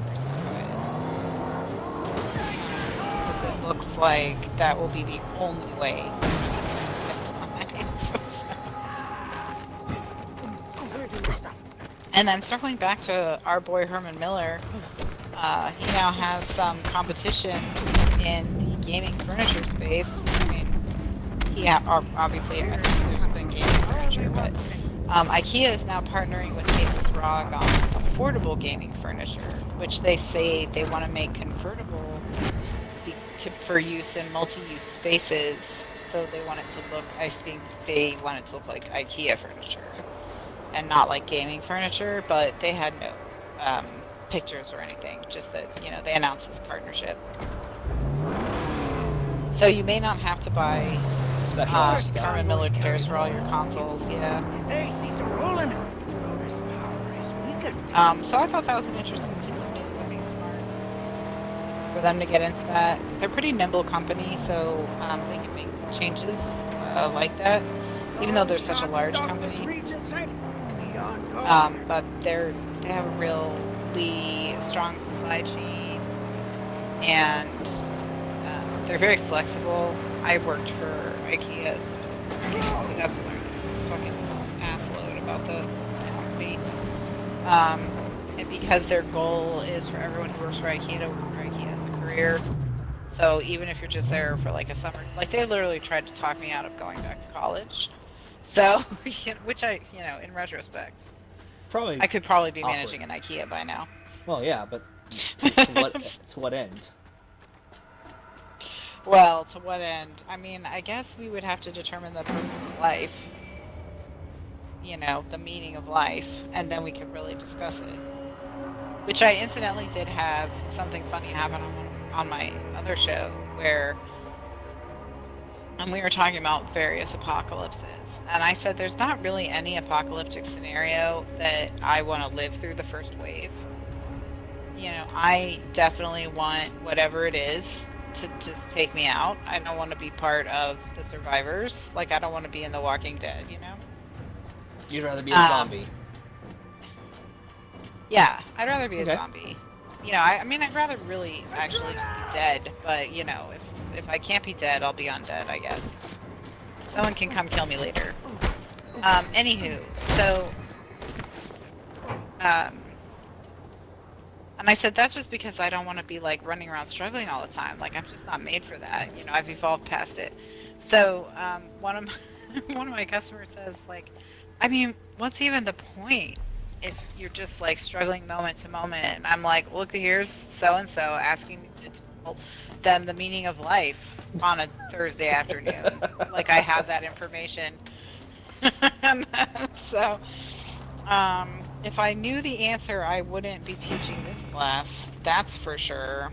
because it looks like that will be the only way. And then circling back to our boy Herman Miller, he now has some competition in the gaming furniture space. I mean, obviously there's been gaming furniture, but IKEA is now partnering with Asus ROG on affordable gaming furniture, which they say they want to make convertible for use in multi-use spaces. So they want it to look, I think they want it to look like IKEA furniture and not like gaming furniture, but they had no pictures or anything, just that, they announced this partnership. So you may not have to buy Specialized stuff. Herman Miller chairs for all your consoles, yeah. If they see some rolling, throw this power as we could do. So I thought that was an interesting piece of news. I think it's smart for them to get into that. They're a pretty nimble company, so they can make changes like that, even though they're such a large company. But they have a really strong supply chain, and they're very flexible. I worked for IKEA, so I have to learn a fucking ass load about the company. And because their goal is for everyone who works for IKEA to work for IKEA as a career. So even if you're just there for like a summer, like they literally tried to talk me out of going back to college. So, which I, in retrospect, I could probably be managing an IKEA by now. Well, yeah, but to what end? Well, to what end? I mean, I guess we would have to determine the purpose of life. The meaning of life, and then we could really discuss it. Which I incidentally did have something funny happen on my other show, where we were talking about various apocalypses. And I said there's not really any apocalyptic scenario that I want to live through the first wave. I definitely want whatever it is to just take me out. I don't want to be part of the survivors. Like, I don't want to be in The Walking Dead, You'd rather be a zombie. Yeah, I'd rather be a zombie. I mean, I'd rather really actually just be dead, but, if I can't be dead, I'll be undead, I guess. Someone can come kill me later. Anywho, so, and I said, that's just because I don't want to be, like, running around struggling all the time. Like, I'm just not made for that. I've evolved past it. So, one of my customers says, like, I mean, what's even the point if you're just, like, struggling moment to moment? And I'm like, look, here's so-and-so asking me to tell them the meaning of life on a Thursday afternoon. Like, I have that information. So, if I knew the answer, I wouldn't be teaching this class. That's for sure.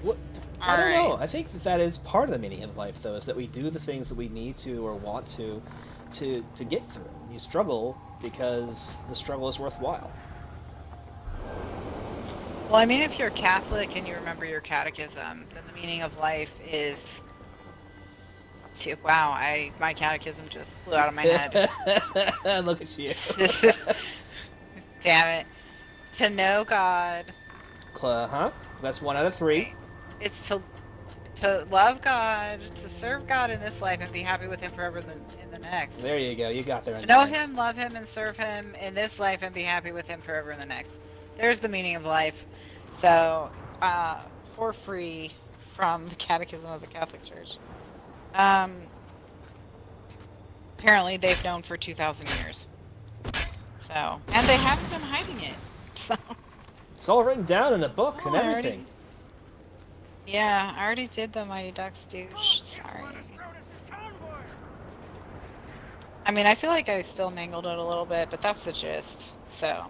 I don't know. I think that is part of the meaning of life, though, is that we do the things that we need to or want to get through. You struggle because the struggle is worthwhile. Well, I mean, if you're Catholic and you remember your catechism, then the meaning of life is wow, my catechism just flew out of my head. Look at you. Damn it. To know God. That's 1 out of 3. It's to love God, to serve God in this life and be happy with Him forever in the next. There you go. You got there. To know Him, love Him, and serve Him in this life and be happy with Him forever in the next. There's the meaning of life. So, for free from the Catechism of the Catholic Church. Apparently they've known for 2,000 years. So, and they haven't been hiding it. So. It's all written down in a book and everything. Yeah, I already did the Mighty Ducks douche. Sorry. I mean, I feel like I still mangled it a little bit, but that's the gist. So.